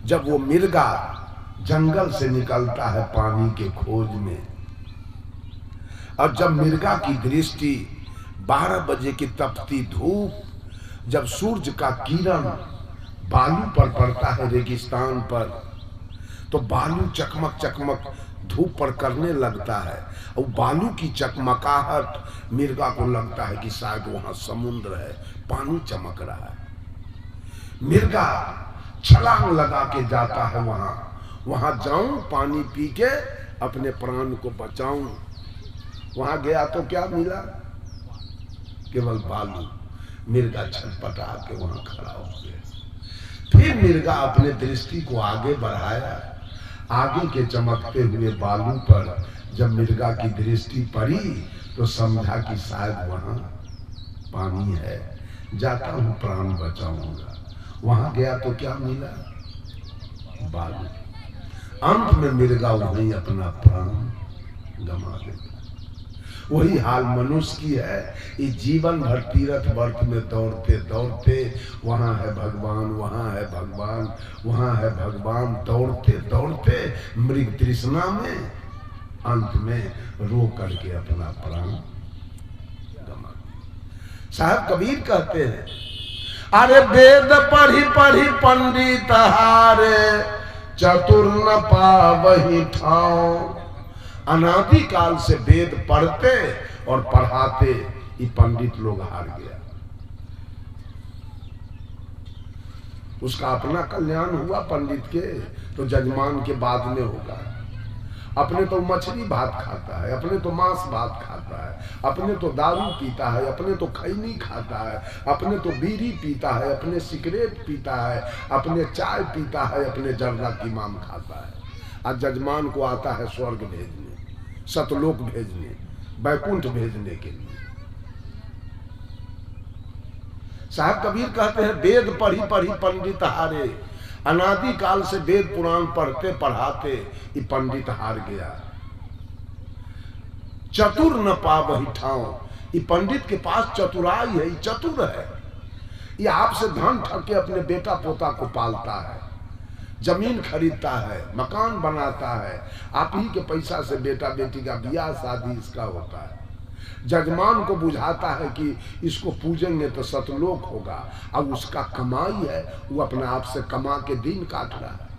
जब वो मिर्गा जंगल से निकलता है पानी के खोज में, और जब मिर्गा की दृष्टि 12 बजे की तपती धूप, जब सूरज का किरण बालू पर पड़ता है रेगिस्तान पर, तो बालू चकमक चकमक धूप पर करने लगता है, और बालू की चकमकाहट मिर्गा को लगता है कि शायद वहां समुद्र है, पानी चमक रहा है। मिर्गा छलांग लगा के जाता है वहां जाऊं, पानी पी के अपने प्राण को बचाऊं। वहां गया तो क्या मिला? केवल बालू। मिर्गा छटपटा के वहां खड़ा हो गया। फिर मिर्गा अपने दृष्टि को आगे बढ़ाया, आगे के चमकते हुए बालू पर जब मिर्गा की दृष्टि पड़ी तो समझा कि शायद वहां पानी है, जाता हूं प्राण बचाऊंगा। वहां गया तो क्या मिला? बालू। अंत में मिर्गा वहीं अपना प्राण गंवा देता। वही हाल मनुष्य की है। इस जीवन भर तीर्थ वर्त में दौड़ते दौड़ते वहां है भगवान, वहां है भगवान, वहां है भगवान, दौड़ते दौड़ते मृग तृष्णा में अंत में रो करके अपना प्राण गंवा। साहब कबीर कहते हैं, अरे वेद पढ़ी पढ़ी पंडित हारे, चतुर न पावहि ठाव। अनादि काल से वेद पढ़ते और पढ़ाते ये पंडित लोग हार गया। उसका अपना कल्याण हुआ पंडित के, तो जजमान के बाद में होगा। अपने तो मछली भात खाता है, अपने तो मांस भात खाता है, अपने तो दारू पीता है, अपने तो खैनी खाता है, अपने तो बीड़ी पीता है, अपने सिगरेट पीता है, अपने चाय पीता है, अपने जर्दा की माम खाता है। आज जजमान को आता है स्वर्ग भेजने, सतलोक भेजने, बैकुंठ भेजने के लिए। साहब कबीर कहते हैं वेद पढ़ी पढ़ी पंडित हारे, अनादि काल से वेद पुराण पढ़ते पढ़ाते ये पंडित हार गया। चतुर न पावहि ठाव, ये पंडित के पास चतुराई है, ये चतुर है। ये आपसे धन ठग के अपने बेटा पोता को पालता है, जमीन खरीदता है, मकान बनाता है, आप ही के पैसा से बेटा बेटी का ब्याह शादी इसका होता है। जजमान को बुझाता है कि इसको पूजेंगे तो सतलोक होगा, अब उसका कमाई है, वो अपने आप से कमा के दिन काट रहा है।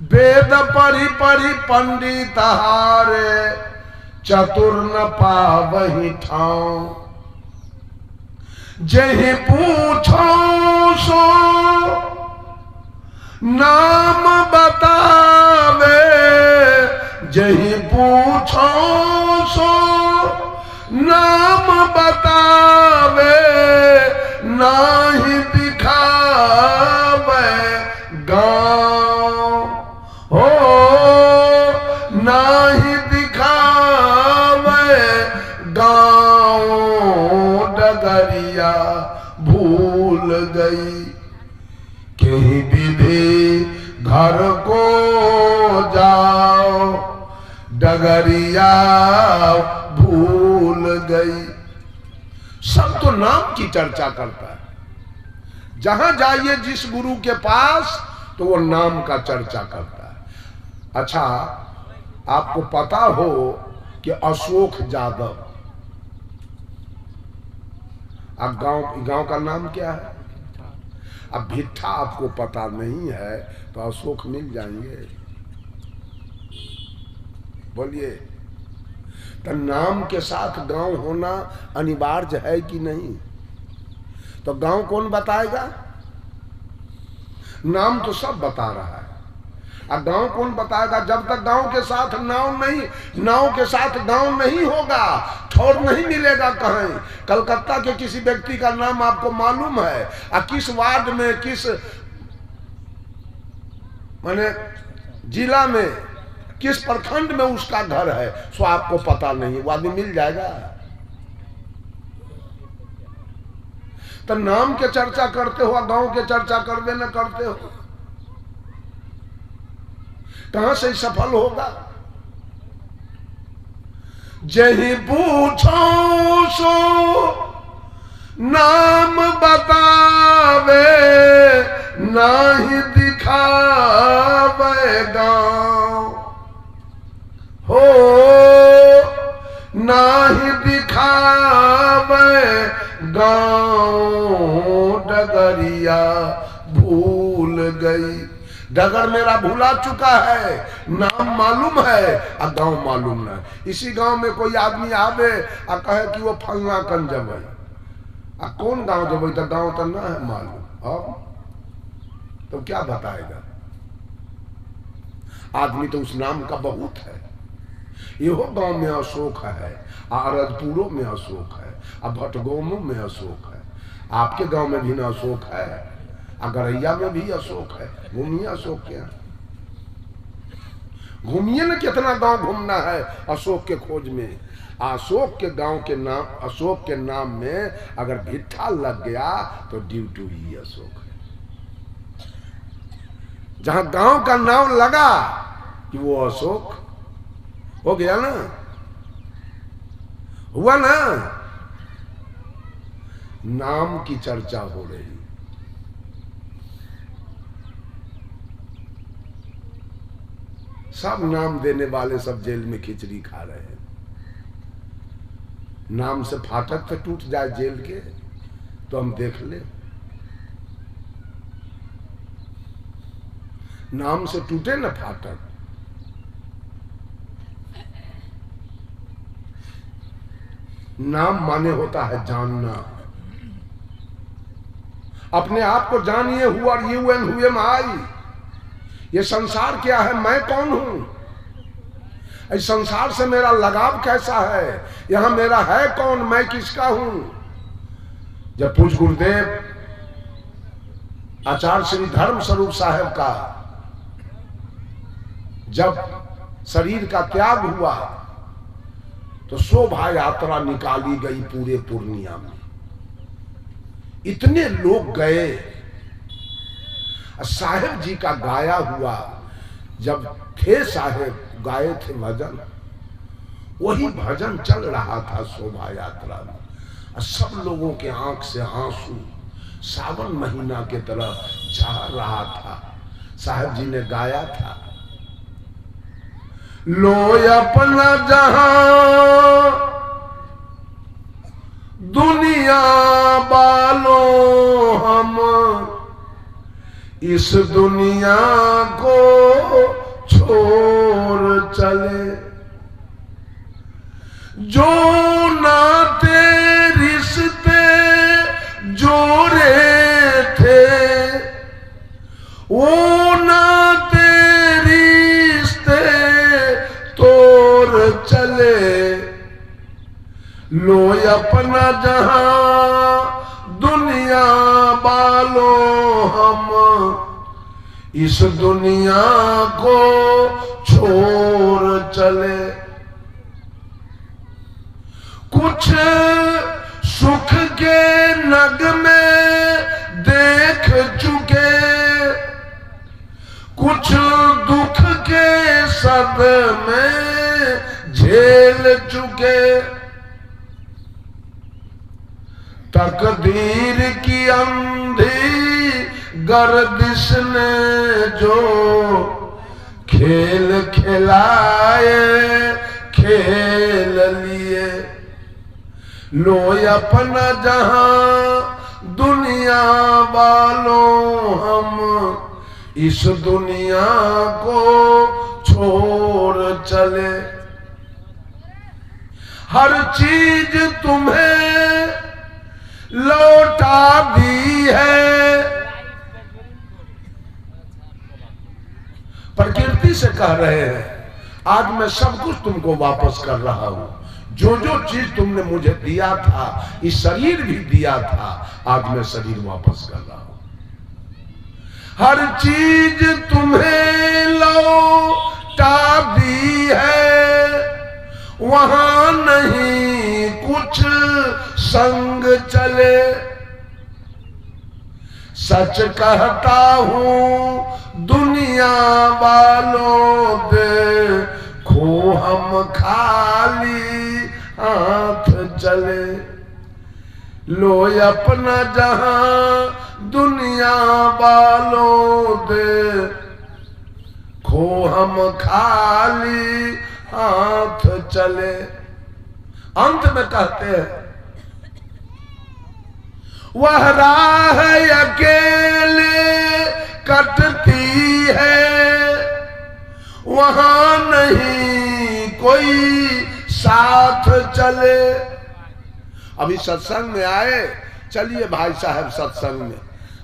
वेद पढ़ी पढ़ी पंडित हारे, चतुर न पावहि ठाव, जेहि पूछो सो नाम बतावे, जेहि पूछो सो नाम बतावे, नाही दिखावे गाँव हो, नाही दिखावे गाँव, डगरिया भूल गई, कहीं विधि घर को जाओ, डगरिया भूल गई। सब तो नाम की चर्चा करता है, जहां जाइए जिस गुरु के पास तो वो नाम का चर्चा करता है। अच्छा, आपको पता हो कि अशोक यादव, अब गांव का नाम क्या है? अब भिट्ठा आपको पता नहीं है तो अशोक मिल जाएंगे, बोलिए। तो नाम के साथ गांव होना अनिवार्य है कि नहीं? तो गांव कौन बताएगा? नाम तो सब बता रहा है, अब गांव कौन बताएगा? जब तक गांव के साथ नाव के साथ गांव नहीं होगा, ठौर नहीं मिलेगा कहीं। कलकत्ता के किसी व्यक्ति का नाम आपको मालूम है, और किस वार्ड में, किस माने जिला में, किस प्रखंड में उसका घर है, सो आपको पता नहीं, वो आदमी मिल जाएगा। तो नाम के चर्चा करते हो, गांव के चर्चा करवे न करते हो, कहां से सफल होगा? जही पूछो सो नाम बतावे, नाही दिखावे गाँव हो, नाही दिखावे गाँव, डगरिया भूल गई। डगर मेरा भूला चुका है, नाम मालूम है और गांव मालूम नहीं। इसी गांव में कोई आदमी आवे और कहे कि वो फलना कन जबै, और कौन गांव जबै, तो गांव तो ना है मालूम, अब तो क्या बताएगा? आदमी तो उस नाम का बहुत है। इहो गांव में अशोक है, अरजपुरों में अशोक है, और भटगोमों में अशोक है, आपके गांव में भी ना अशोक है, अगरैया में भी अशोक है। घूमिए अशोक के यहाँ, घूमिए ना, कितना गांव घूमना है अशोक के खोज में। अशोक के गांव के नाम, अशोक के नाम में अगर भिट्ठा लग गया तो ड्यूटी ही अशोक है। जहां गांव का नाम लगा कि वो अशोक हो गया ना, हुआ ना। नाम की चर्चा हो रही, सब नाम देने वाले सब जेल में खिचड़ी खा रहे हैं। नाम से फाटक तो टूट जाए जेल के तो हम देख ले, नाम से टूटे ना फाटक। नाम माने होता है जानना। अपने आप को जानिए, who are you and who am I. ये संसार क्या है, मैं कौन हूं, इस संसार से मेरा लगाव कैसा है, यहां मेरा है कौन, मैं किसका हूं। जब पूज्य गुरुदेव आचार्य श्री धर्म स्वरूप साहब का जब शरीर का त्याग हुआ तो शोभा यात्रा निकाली गई पूरे पूर्णिया में। इतने लोग गए। साहेब जी का गाया हुआ जब थे साहेब गाए थे भजन, वही भजन चल रहा था शोभा यात्रा में। सब लोगों के आंख से आंसू सावन महीना के तरह जा रहा था। साहेब जी ने गाया था, लो अपना जहां दुनिया वालों हम इस दुनिया को छोड़ चले, जो नाते रिश्ते जोड़े थे वो नाते रिश्ते तोड़ चले। लो अपना जहां दुनिया वालों हम इस दुनिया को छोड़ चले। कुछ सुख के नगमे देख चुके, कुछ दुख के सदमे झेल चुके। तकदीर की अंधी गर्दिश ने जो खेल खिलाए खेल लिए। लो अपना जहां दुनिया वालों हम इस दुनिया को छोड़ चले। हर चीज तुम्हें लौटा दी है। प्रकृति से कह रहे हैं, आज मैं सब कुछ तुमको वापस कर रहा हूं। जो जो चीज तुमने मुझे दिया था, ये शरीर भी दिया था, आज मैं शरीर वापस कर रहा हूं। हर चीज तुम्हें लौटा दी है, वहां नहीं कुछ संग चले। सच कहता हूं दुनिया वालों देखो हम खाली हाथ चले। लो अपना जहां दुनिया वालों देखो हम खाली हाथ चले। अंत में कहते हैं, वह राह अकेले कटती है, वहां नहीं कोई साथ चले। अभी सत्संग में आए, चलिए भाई साहब सत्संग में।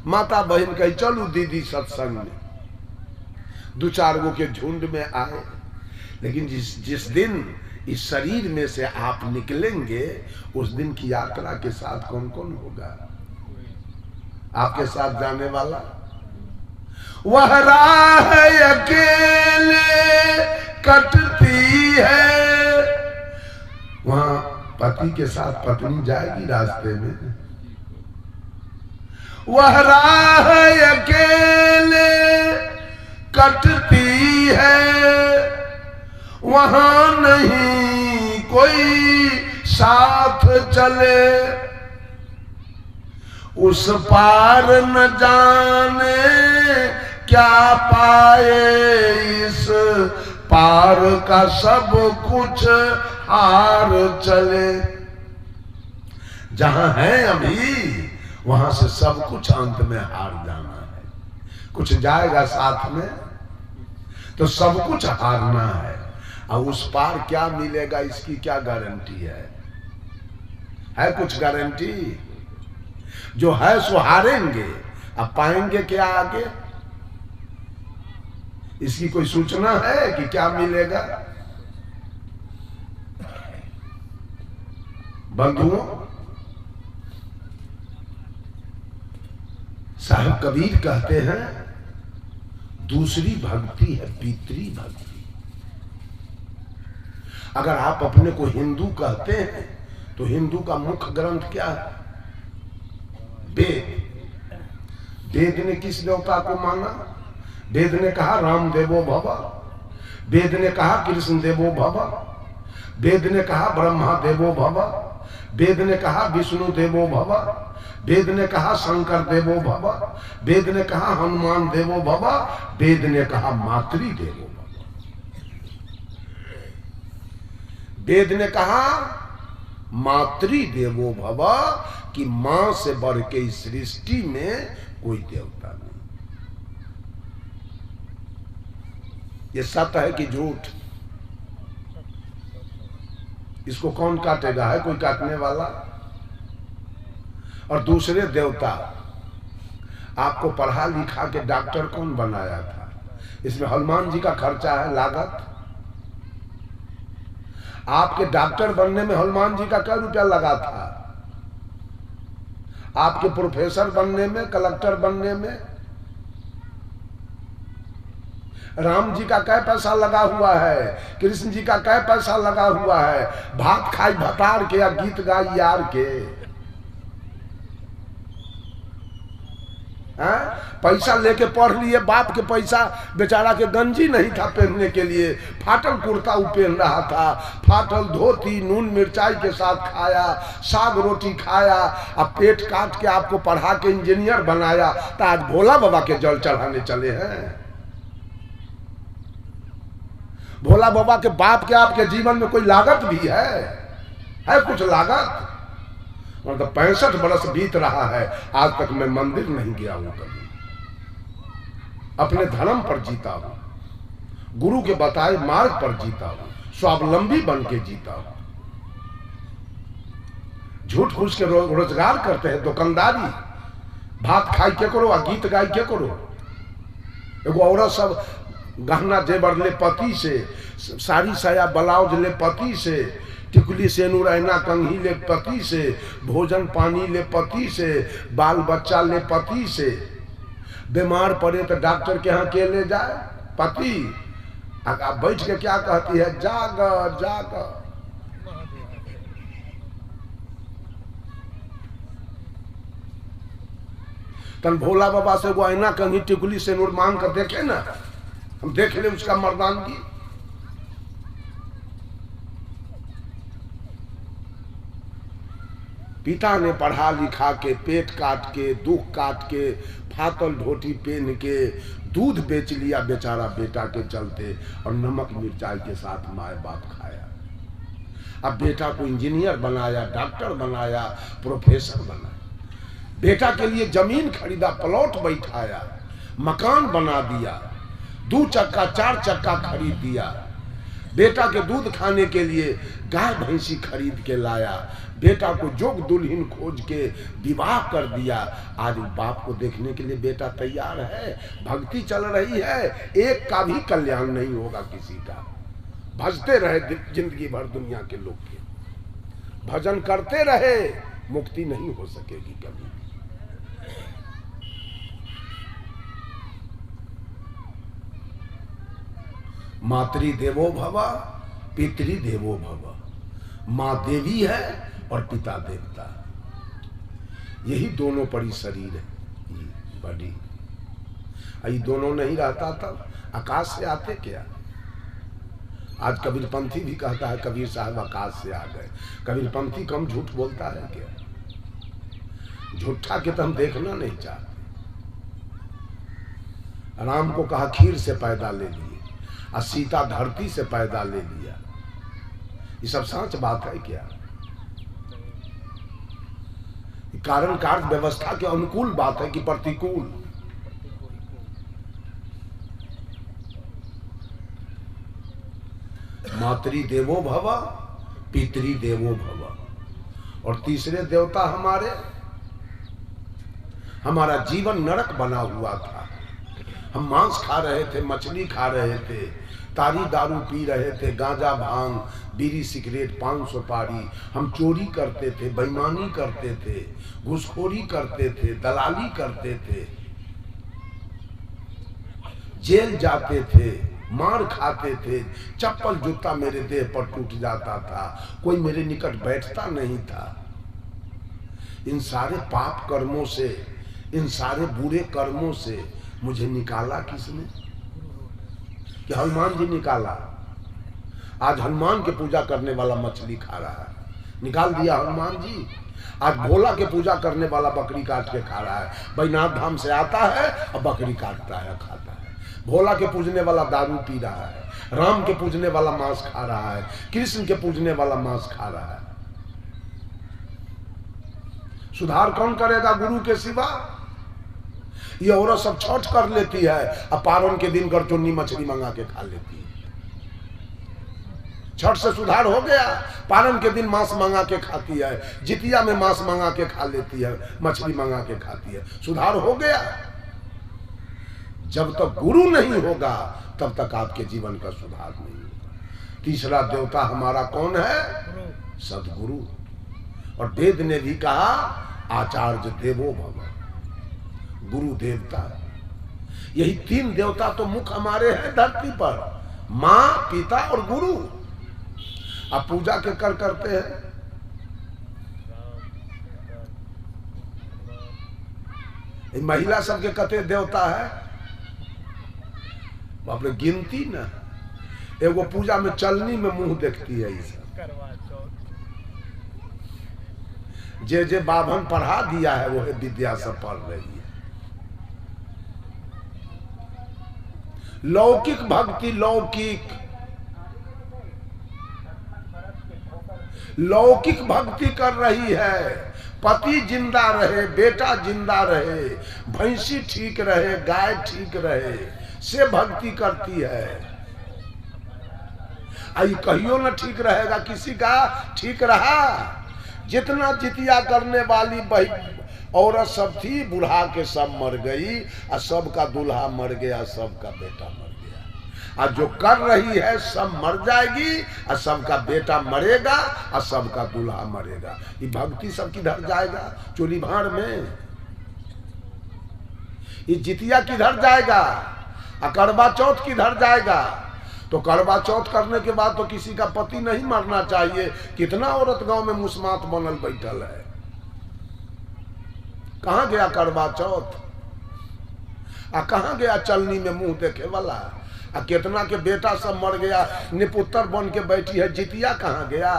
माता बहन कही चलो दीदी सत्संग में। दो चार गो के झुंड में आए, लेकिन जिस दिन इस शरीर में से आप निकलेंगे, उस दिन की यात्रा के साथ कौन कौन होगा आपके साथ जाने वाला? वह राह अकेले कटती है, वहां पति के साथ पत्नी जाएगी रास्ते में। वह राह अकेले कटती है, वहां नहीं कोई साथ चले। उस पार न जाने क्या पाए, इस पार का सब कुछ हार चले। जहां है अभी, वहां से सब कुछ अंत में हार जाना है। कुछ जाएगा साथ में तो सब कुछ हारना है। और उस पार क्या मिलेगा इसकी क्या गारंटी है कुछ गारंटी? जो है सो हारेंगे, अब पाएंगे क्या आगे? इसकी कोई सूचना है कि क्या मिलेगा? बंधुओं, साहब कबीर कहते हैं दूसरी भक्ति है पितरी भक्ति। अगर आप अपने को हिंदू कहते हैं तो हिंदू का मुख्य ग्रंथ क्या है? वेद। वेद ने किस देवता को माना? वेद ने कहा राम देवो भव, वेद ने कहा कृष्ण देवो भव, वेद ने कहा ब्रह्मा देवो भव, वेद ने कहा विष्णु देवो भव, वेद ने कहा शंकर देवो भव, वेद ने कहा हनुमान देवो भव, वेद ने कहा मातृ देवो भव। वेद ने कहा मातृ देवो भव कि मां से बढ़ के इस सृष्टि में कोई देवता नहीं। ये सत्य है कि झूठ? इसको कौन काटेगा? है कोई काटने वाला? और दूसरे देवता, आपको पढ़ा लिखा के डॉक्टर कौन बनाया था? इसमें हनुमान जी का खर्चा है, लागत। आपके डॉक्टर बनने में हनुमान जी का क्या रुपया लगा था? आपके प्रोफेसर बनने में, कलेक्टर बनने में राम जी का क्या पैसा लगा हुआ है? कृष्ण जी का क्या पैसा लगा हुआ है? भात खाई भतार के या गीत गाई यार के? पैसा लेके पढ़ लिए, बाप के पैसा, बेचारा के गंजी नहीं था पहनने के लिए, फाटल कुर्ता वो पहन रहा था, फाटल धोती नून मिर्चाई के साथ खाया, साग रोटी खाया, अब पेट काट के आपको पढ़ा के इंजीनियर बनाया, तो आज भोला बाबा के जल चढ़ाने चले हैं। भोला बाबा के बाप के आपके जीवन में कोई लागत भी है कुछ लागत? मतलब 65 बरस बीत रहा है, आज तक मैं मंदिर नहीं गया हूं कभी। अपने धर्म पर जीता हूं, गुरु के बताए मार्ग पर जीता हूं, स्वावलंबी बन के जीता हूं। झूठ फूस के रोजगार करते हैं, दुकानदारी, भात खाई के करो और गीत गाई के करो। एगो औरत सब गहना जेवर ले पति से, साड़ी साया ब्लाउज ले पति से, टिकुली सेनुर ऐना कंघी ले पति से, भोजन पानी ले पति से, बाल बच्चा ले पति से। बीमार पड़े तो डॉक्टर के यहाँ के ले जाए? पति। आप बैठ के क्या कहती है? जाग जाग। तन भोला बाबा से वो ऐना कंघी टिकुली सेनुर मांग कर देखे ना, हम देख ले उसका मर्दानगी। पिता ने पढ़ा लिखा के, पेट काट के, दुख काट के, फातल ढोटी पहन के दूध बेच लिया बेचारा बेटा के चलते, और नमक मिर्चाई के साथ माए बाप खाया। अब बेटा को इंजीनियर बनाया, डॉक्टर बनाया, प्रोफेसर बनाया। बेटा के लिए जमीन खरीदा, प्लॉट बैठाया, मकान बना दिया, 2 चक्का 4 चक्का खरीद दिया। बेटा के दूध खाने के लिए गाय भैंसी खरीद के लाया। बेटा को जोग दुल्हन खोज के विवाह कर दिया। आज बाप को देखने के लिए बेटा तैयार है, भक्ति चल रही है, एक का भी कल्याण नहीं होगा किसी का। भजते रहे जिंदगी भर दुनिया के लोग के, भजन करते रहे, मुक्ति नहीं हो सकेगी कभी। मातृ देवो भव, पितृ देवो भव। माँ देवी है और पिता देवता। यही दोनों परी शरीर है, बड़ी। ये दोनों नहीं रहता तब आकाश से आते क्या? आज कबीरपंथी भी कहता है कबीर साहब आकाश से आ गए। कबीरपंथी कम झूठ बोलता है क्या? झूठा के तो हम देखना नहीं चाहते। राम को कहा खीर से पैदा ले लिए, और सीता धरती से पैदा ले लिया। ये सब सच बात है क्या? कारण कार्य व्यवस्था के अनुकूल बात है कि प्रतिकूल? मातृ देवो भव, पितृ देवो भव। और तीसरे देवता हमारा जीवन नरक बना हुआ था, हम मांस खा रहे थे, मछली खा रहे थे, तारी दारू पी रहे थे, गांजा भांग बीड़ी सिगरेट पान सुपारी, हम चोरी करते थे, बेईमानी करते थे, घूसखोरी करते थे, दलाली करते थे, जेल जाते थे, मार खाते थे, चप्पल जूता मेरे देह पर टूट जाता था, कोई मेरे निकट बैठता नहीं था। इन सारे पाप कर्मों से, इन सारे बुरे कर्मों से मुझे निकाला किसने? कि हनुमान जी निकाला। आज हनुमान के पूजा करने वाला मछली खा रहा है, निकाल दिया हनुमान जी। आज भोला के पूजा करने वाला बकरी काट के खा रहा है, बैजनाथ धाम से आता है और बकरी काटता है, खाता है। भोला के पूजने वाला दारू पी रहा है, राम के पूजने वाला मांस खा रहा है, कृष्ण के पूजने वाला मांस खा रहा है। सुधार कौन करेगा गुरु के सिवा? ये औरत सब छठ कर लेती है, अब पारण के दिन गरचुन्नी मछली मंगा के खा लेती है। छठ से सुधार हो गया? पारण के दिन मांस मंगा के खाती है, जितिया में मांस मंगा के खा लेती है, मछली मंगा के खाती है, सुधार हो गया? जब तक गुरु नहीं होगा तब तक आपके जीवन का सुधार नहीं होगा। तीसरा देवता हमारा कौन है? सदगुरु। और वेद ने भी कहा आचार्य देवो भव, गुरु देवता। यही तीन देवता तो मुख हमारे हैं धरती पर, माँ, पिता और गुरु। आप पूजा के कर करते हैं, महिला सबके कते देवता है, अपने गिनती न। एगो पूजा में चलनी में मुंह देखती है, इस जे जे बाभन पढ़ा दिया है वो विद्या सब पढ़ रही है। लौकिक भक्ति, लौकिक भक्ति कर रही है। पति जिंदा रहे, बेटा जिंदा रहे, भैंसी ठीक रहे, गाय ठीक रहे, से भक्ति करती है। आई कहियो न ठीक रहेगा, किसी का ठीक रहा? जितना जितिया करने वाली औरत सब थी, बुढ़ा के सब मर गई, और सबका दूल्हा मर गया, सबका बेटा मर गया। और जो कर रही है सब मर जाएगी, और सबका बेटा मरेगा, और सबका दूल्हा मरेगा। ये भक्ति सब किधर जाएगा? चोरी भाड़ में। ये जितिया किधर जाएगा? और करवा चौथ किधर जाएगा? तो करवा चौथ करने के बाद तो किसी का पति नहीं मरना चाहिए। कितना औरत गांव में मुस्मात बनल बैठल है, कहां गया करवा चौथ? कहां गया चलनी में मुंह देखे वाला? कितना के बेटा सब मर गया, निपुत्र बन के बैठी है, जितिया कहां गया?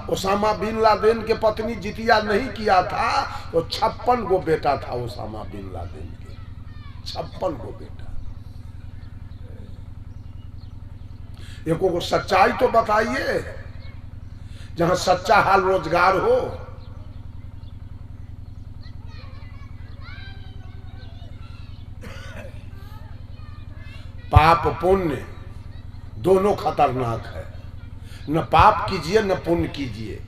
ओसामा बिन लादेन के पत्नी जितिया नहीं किया था, तो 56 गो बेटा था ओसामा बिन लादेन के, 56 गो बेटा। एको को सच्चाई तो बताइए, जहां सच्चा हाल रोजगार हो। पाप पुण्य दोनों खतरनाक है। न पाप कीजिए न पुण्य कीजिए,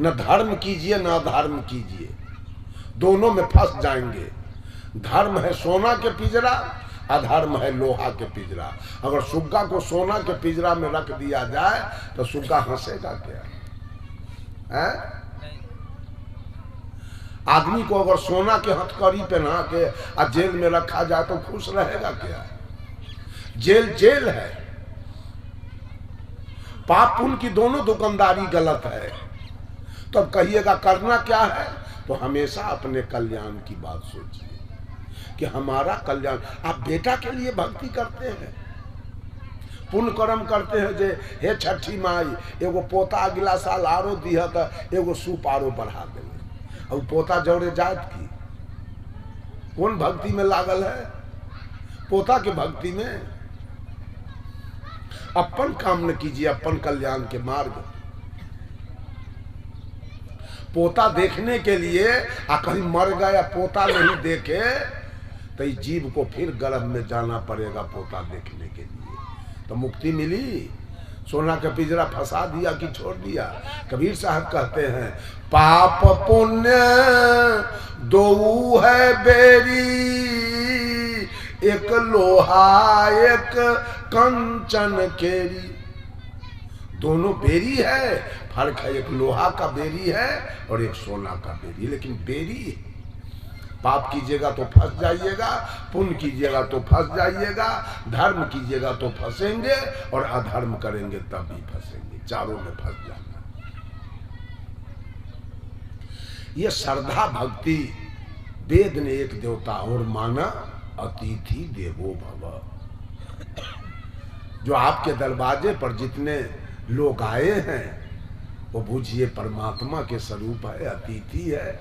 न धर्म कीजिए न अधर्म कीजिए, दोनों में फंस जाएंगे। धर्म है सोना के पिंजरा, अधर्म है लोहा के पिंजरा। अगर सुग्गा को सोना के पिंजरा में रख दिया जाए तो सुग्गा हंसेगा क्या? है? आदमी को अगर सोना के हथकड़ी पहना के जेल में रखा जाए तो खुश रहेगा क्या? जेल जेल है। पाप पुण्य की दोनों दुकानदारी गलत है। तो अब कहिएगा करना क्या है? तो हमेशा अपने कल्याण की बात सोचिए कि हमारा कल्याण। आप बेटा के लिए भक्ति करते हैं, पुण्य कर्म करते हैं, जे हे छठी माई एगो पोता अगला साल आरो दिया तो एगो सूप आरो बढ़ा देंगे, और पोता जौरे जात की कौन भक्ति में लागल है? पोता के भक्ति में। अपन काम न कीजिए, अपन कल्याण के मार्ग। पोता देखने के लिए कहीं मर गया पोता नहीं देखे तो इस जीव को फिर गर्भ में जाना पड़ेगा पोता देखने के लिए। तो मुक्ति मिली? सोना का पिंजरा फंसा दिया कि छोड़ दिया? कबीर साहब कहते हैं पाप पुण्य दो है बेरी, एक एक लोहा एक कंचन केरी, दोनों बेरी है, फर्क है एक लोहा का बेरी है और एक सोना का बेरी, लेकिन बेरी है। पाप कीजिएगा तो फंस जाइएगा, पुण्य कीजिएगा तो फंस जाइएगा, धर्म कीजिएगा तो फंसेंगे और अधर्म करेंगे तब भी फंसेंगे, चारों में फंस जाना। ये श्रद्धा भक्ति, वेद ने एक देवता और माना, अतिथि देवो भव। जो आपके दरवाजे पर जितने लोग आए हैं वो बूझिए परमात्मा के स्वरूप है, अतिथि है,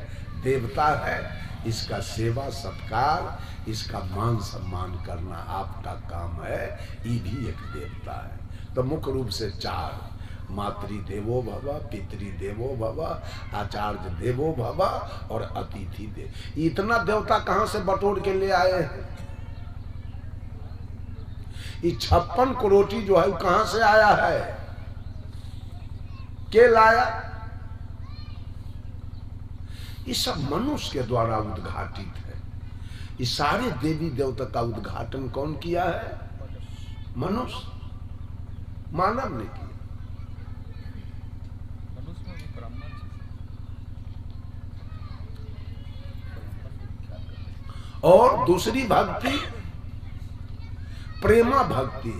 देवता है। इसका सेवा सत्कार, इसका मान सम्मान करना आपका काम है, ये भी एक देवता है। तो मुख्य रूप से चार, मातृ देवो भव, पितृ देवो भव, आचार्य देवो भव और अतिथि देव। इतना देवता कहां से बटोर के ले आए हैं? ये 56 करोटी जो है कहां से आया है, के लाया? ये सब मनुष्य के द्वारा उद्घाटित है। ये सारे देवी देवता का उद्घाटन कौन किया है? मनुष्य, मानव ने किया। और दूसरी भक्ति प्रेमा भक्ति।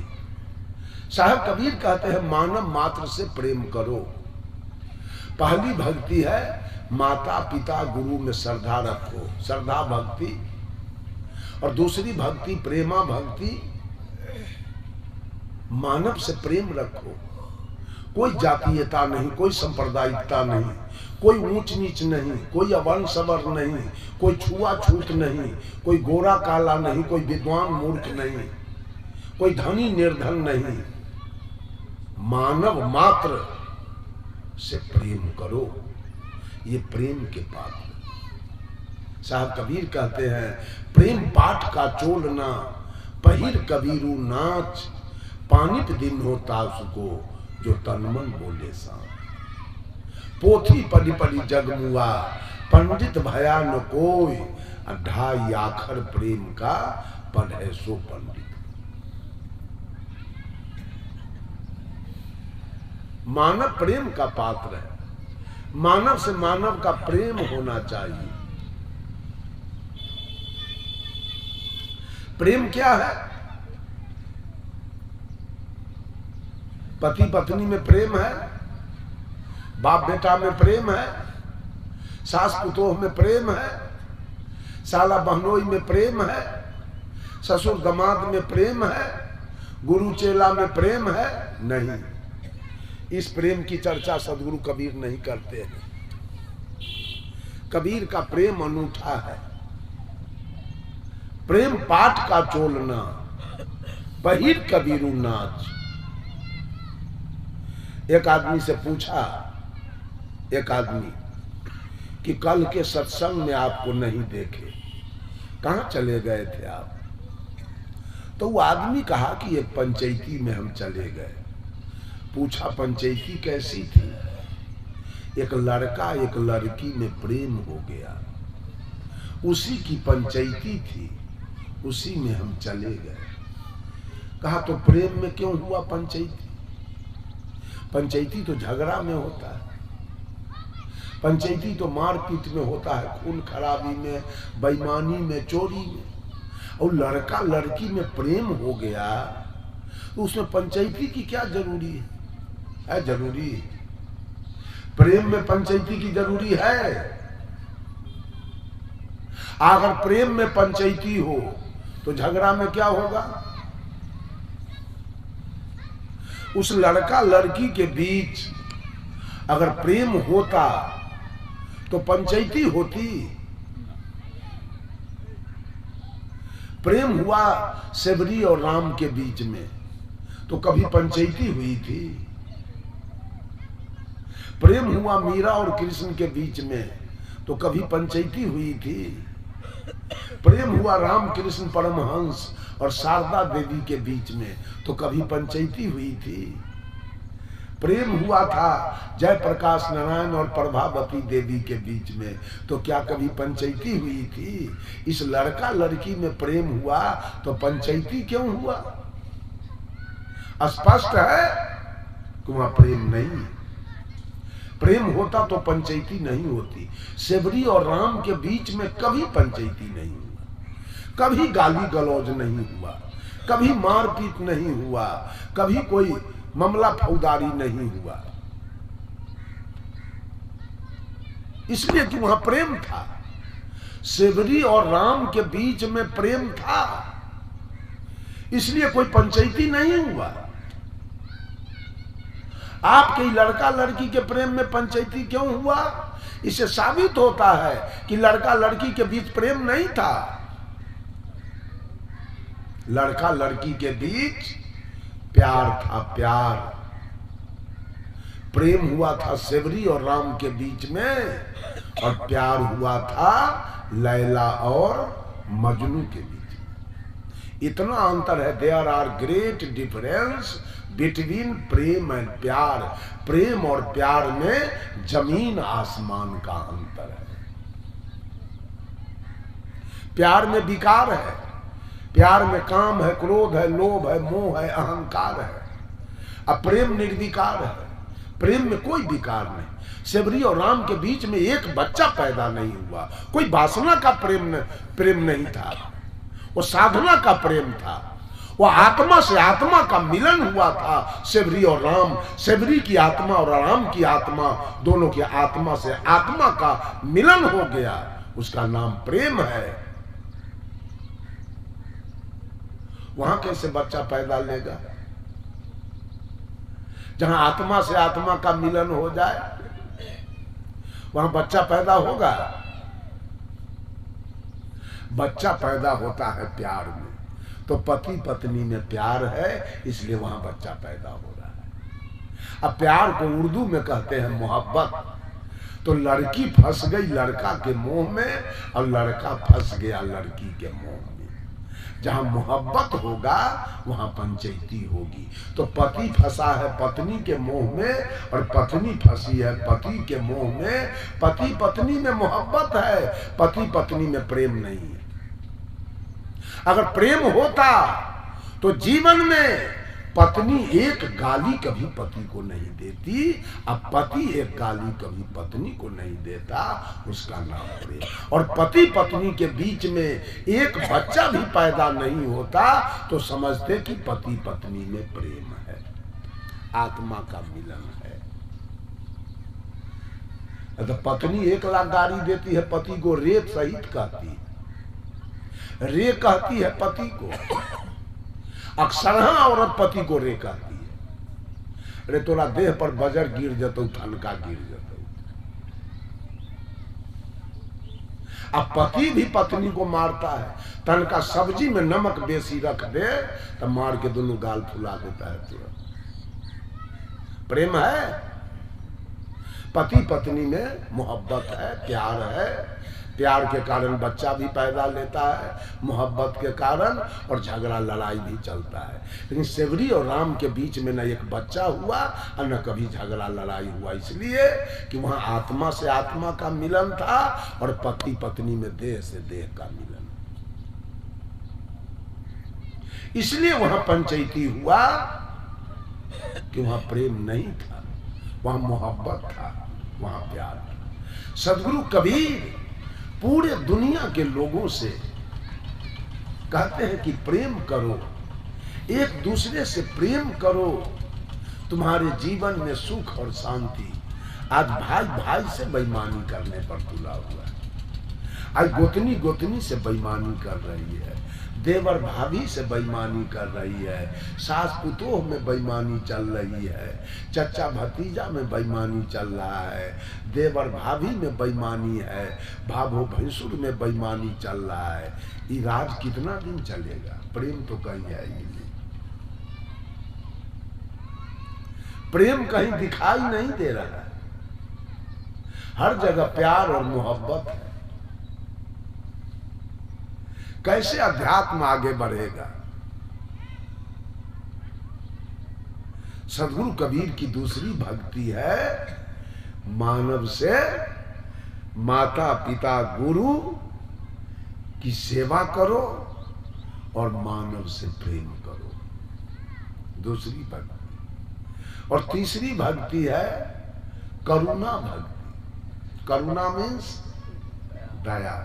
साहब कबीर कहते हैं मानव मात्र से प्रेम करो। पहली भक्ति है माता पिता गुरु में श्रद्धा रखो, श्रद्धा भक्ति। और दूसरी भक्ति प्रेमा भक्ति, मानव से प्रेम रखो। कोई जातीयता नहीं, कोई सांप्रदायिकता नहीं, कोई ऊंच नीच नहीं, कोई अवर्ण सवर नहीं, कोई छुआछूत नहीं, कोई गोरा काला नहीं, कोई विद्वान मूर्ख नहीं, कोई धनी निर्धन नहीं, मानव मात्र से प्रेम करो। ये प्रेम के पात्र। साहब कबीर कहते हैं प्रेम पाठ का चोलना, पहिर कबीरू नाच, पानित दिन होता उसको जो तनमन बोले सांच। पोथी पढ़ी पढ़ी जगमुआ, पंडित भया न कोई, 2.5 आखर प्रेम का पढ़े सो पंडित। मानव प्रेम का पात्र है, मानव से मानव का प्रेम होना चाहिए। प्रेम क्या है? पति पत्नी में प्रेम है, बाप बेटा में प्रेम है, सास पुतोह में प्रेम है, साला बहनोई में प्रेम है, ससुर दामाद में प्रेम है, गुरु चेला में प्रेम है? नहीं। इस प्रेम की चर्चा सदगुरु कबीर नहीं करते हैं। कबीर का प्रेम अनूठा है। प्रेम पाठ का चोलना, पहिर कबीरू नाच। एक आदमी से पूछा, एक आदमी कि कल के सत्संग में आपको नहीं देखे, कहां चले गए थे आप? तो वो आदमी कहा कि एक पंचायती में हम चले गए। पूछा पंचायती कैसी थी? एक लड़का एक लड़की में प्रेम हो गया, उसी की पंचायती थी, उसी में हम चले गए। कहा तो प्रेम में क्यों हुआ पंचायती? पंचायती तो झगड़ा में होता है, पंचायती तो मारपीट में होता है, खून खराबी में, बेईमानी में, चोरी में। और लड़का लड़की में प्रेम हो गया तो उसमें पंचायती की क्या जरूरी है? जरूरी? प्रेम में पंचायती की जरूरी है? अगर प्रेम में पंचायती हो तो झगड़ा में क्या होगा? उस लड़का लड़की के बीच अगर प्रेम होता तो पंचायती होती। प्रेम हुआ सेबरी और राम के बीच में तो कभी पंचायती हुई थी? प्रेम हुआ मीरा और कृष्ण के बीच में तो कभी पंचायती हुई थी? प्रेम हुआ राम कृष्ण परमहंस और शारदा देवी के बीच में तो कभी पंचायती हुई थी? प्रेम हुआ था जयप्रकाश नारायण और प्रभावती देवी के बीच में, तो क्या कभी पंचायती हुई थी? इस लड़का लड़की में प्रेम हुआ तो पंचायती क्यों हुआ? स्पष्ट है कि वहां प्रेम नहीं। प्रेम होता तो पंचायती नहीं होती। सेवरी और राम के बीच में कभी पंचायती नहीं हुआ, कभी गाली गलौज नहीं हुआ, कभी मारपीट नहीं हुआ, कभी कोई मामला फौजदारी नहीं हुआ, इसलिए कि वहां प्रेम था। सेवरी और राम के बीच में प्रेम था, इसलिए कोई पंचायती नहीं हुआ। आपके लड़का लड़की के प्रेम में पंचायती क्यों हुआ? इससे साबित होता है कि लड़का लड़की के बीच प्रेम नहीं था। लड़का लड़की के बीच प्यार था, प्यार। प्रेम हुआ था सेवरी और राम के बीच में, और प्यार हुआ था लैला और मजनू के बीच में। इतना अंतर है। There are great difference between prem and pyaar. प्रेम और प्यार में जमीन आसमान का अंतर है। प्यार में विकार है, प्यार में काम है, क्रोध है, लोभ है, मोह है, अहंकार है। अब प्रेम निर्विकार है, प्रेम में कोई विकार नहीं। सेवरी और राम के बीच में एक बच्चा पैदा नहीं हुआ। कोई वासना का प्रेम नहीं था, वो साधना का प्रेम था। वो आत्मा से आत्मा का मिलन हुआ था। सेवरी और राम, सेवरी की आत्मा और राम की आत्मा, दोनों की आत्मा से आत्मा का मिलन हो गया, उसका नाम प्रेम है। वहां कैसे बच्चा पैदा लेगा? जहां आत्मा से आत्मा का मिलन हो जाए वहां बच्चा पैदा होगा? बच्चा पैदा होता है प्यार में। तो पति पत्नी में प्यार है, इसलिए वहां बच्चा पैदा हो रहा है। अब प्यार को उर्दू में कहते हैं मोहब्बत। तो लड़की फंस गई लड़का के मोह में, और लड़का फंस गया लड़की के मोह में। जहां मोहब्बत होगा वहां पंचायती होगी। तो पति फंसा है पत्नी के मोह में, और पत्नी फंसी है पति के मोह में। पति पत्नी में मोहब्बत है, पति पत्नी में प्रेम नहीं है। अगर प्रेम होता तो जीवन में पत्नी एक गाली कभी पति को नहीं देती। अब पति एक गाली कभी पत्नी को नहीं देता, उसका नाम प्रेम। और पति पत्नी के बीच में एक बच्चा भी पैदा नहीं होता तो समझते कि पति पत्नी में प्रेम है, आत्मा का मिलन है। तो पत्नी 1 लाख गाली देती है पति को, रेप सहित कहती है, रे कहती है पति को। अक्सर औरत पति को रे कहती है। अरे तोरा देह पर बजर गिर जतो, ठनका गिर जतो। अब पति भी पत्नी को मारता है। तनका सब्जी में नमक बेसी रख दे तो मार के दोनों गाल फुला देता है तुरंत। प्रेम है। पति पत्नी में मोहब्बत है, प्यार है। प्यार के कारण बच्चा भी पैदा लेता है, मोहब्बत के कारण, और झगड़ा लड़ाई भी चलता है। लेकिन सेवरी और राम के बीच में न एक बच्चा हुआ और न कभी झगड़ा लड़ाई हुआ, इसलिए कि वहां आत्मा से आत्मा का मिलन था और पति पत्नी में देह से देह का मिलन। इसलिए वहां पंचायती हुआ कि वहां प्रेम नहीं था, वहां मोहब्बत था, वहां प्यार था। सदगुरु कबीर पूरे दुनिया के लोगों से कहते हैं कि प्रेम करो, एक दूसरे से प्रेम करो, तुम्हारे जीवन में सुख और शांति। आज भाई भाई से बेईमानी करने पर तुला हुआ है। आज गोतनी गोतनी से बेईमानी कर रही है, देवर भाभी से बेईमानी कर रही है, सास पुतोह में बेईमानी चल रही है, चचा भतीजा में बेईमानी चल रहा है, देवर भाभी में बेईमानी है, भाभो भैंसुर में बेईमानी चल रहा है। ये राज कितना दिन चलेगा? प्रेम तो कहीं है ही नहीं। प्रेम कहीं दिखाई नहीं दे रहा है। हर जगह प्यार और मोहब्बत है। कैसे अध्यात्म आगे बढ़ेगा? सदगुरु कबीर की दूसरी भक्ति है मानव से माता पिता गुरु की सेवा करो और मानव से प्रेम करो, दूसरी भक्ति। और तीसरी भक्ति है करुणा भक्ति। करुणा मीन्स दया।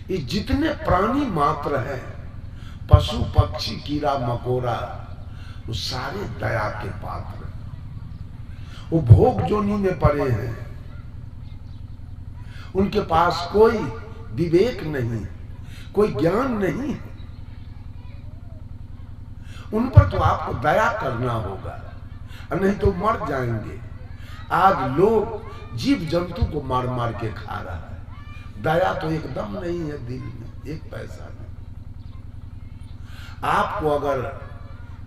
ये जितने प्राणी मात्र हैं, पशु पक्षी कीड़ा मकोड़ा, वो सारे दया के पात्र। वो भोग जोनी में पड़े हैं, उनके पास कोई विवेक नहीं, कोई ज्ञान नहीं। उन पर तो आपको दया करना होगा, नहीं तो मर जाएंगे। आज लोग जीव जंतु को मार मार के खा रहा है, दया तो एकदम नहीं है दिल में, एक पैसा नहीं। आपको अगर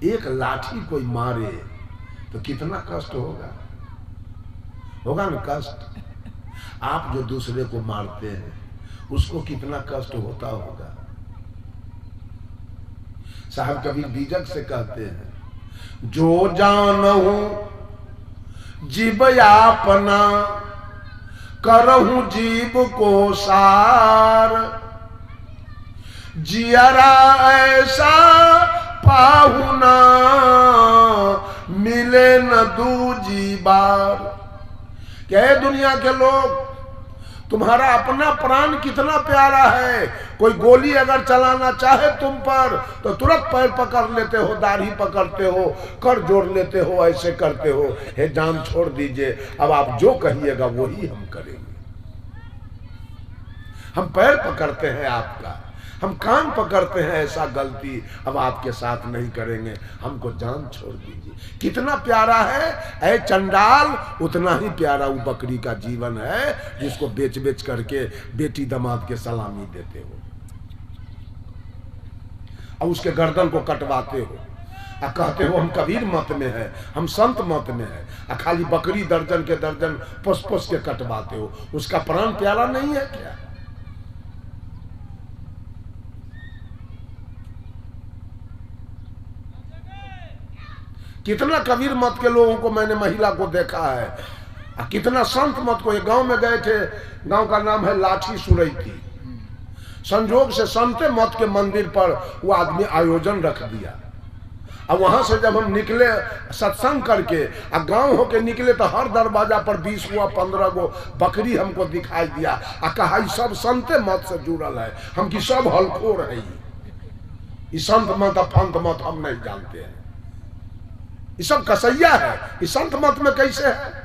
एक लाठी कोई मारे तो कितना कष्ट होगा, होगा ना कष्ट। आप जो दूसरे को मारते हैं उसको कितना कष्ट होता होगा। साहब कबीर बीजक से कहते हैं, जो जानहूं जीव अपना करहूं जीव को सार, जियरा ऐसा पाहुना मिले न दूजी बार। क्या दुनिया के लोग, तुम्हारा अपना प्राण कितना प्यारा है। कोई गोली अगर चलाना चाहे तुम पर तो तुरंत पैर पकड़ लेते हो, दाढ़ी पकड़ते हो, कर जोड़ लेते हो, ऐसे करते हो, हे जान छोड़ दीजिए, अब आप जो कहिएगा वही हम करेंगे। हम पैर पकड़ते हैं आपका, हम कान पकड़ते हैं, ऐसा गलती अब आपके साथ नहीं करेंगे, हमको जान छोड़ दीजिए। कितना प्यारा है ऐ चंडाल, उतना ही प्यारा वो बकरी का जीवन है जिसको बेच बेच करके बेटी दामाद के सलामी देते हो और उसके गर्दन को कटवाते हो और कहते हो हम कबीर मत में है, हम संत मत में है, और खाली बकरी दर्जन के दर्जन पुस पुस के कटवाते हो। उसका प्राण प्यारा नहीं है क्या? कितना कबीर मत के लोगों को मैंने महिला को देखा है, कितना संत मत को। ये गांव में गए थे, गांव का नाम है लाठी सुरैती। संजोग से संत मत के मंदिर पर वो आदमी आयोजन रख दिया, और वहां से जब हम निकले सत्संग करके और गांव होके निकले तो हर दरवाजा पर 20 हुआ 15 गो बकरी हमको दिखाई दिया और कहा सब संत मत से जुड़ल है, हम की सब हलखोर है। ये संत मत और फंत मत हम नहीं जानते हैं, ये सब कसैया है। ये संत मत में कैसे है?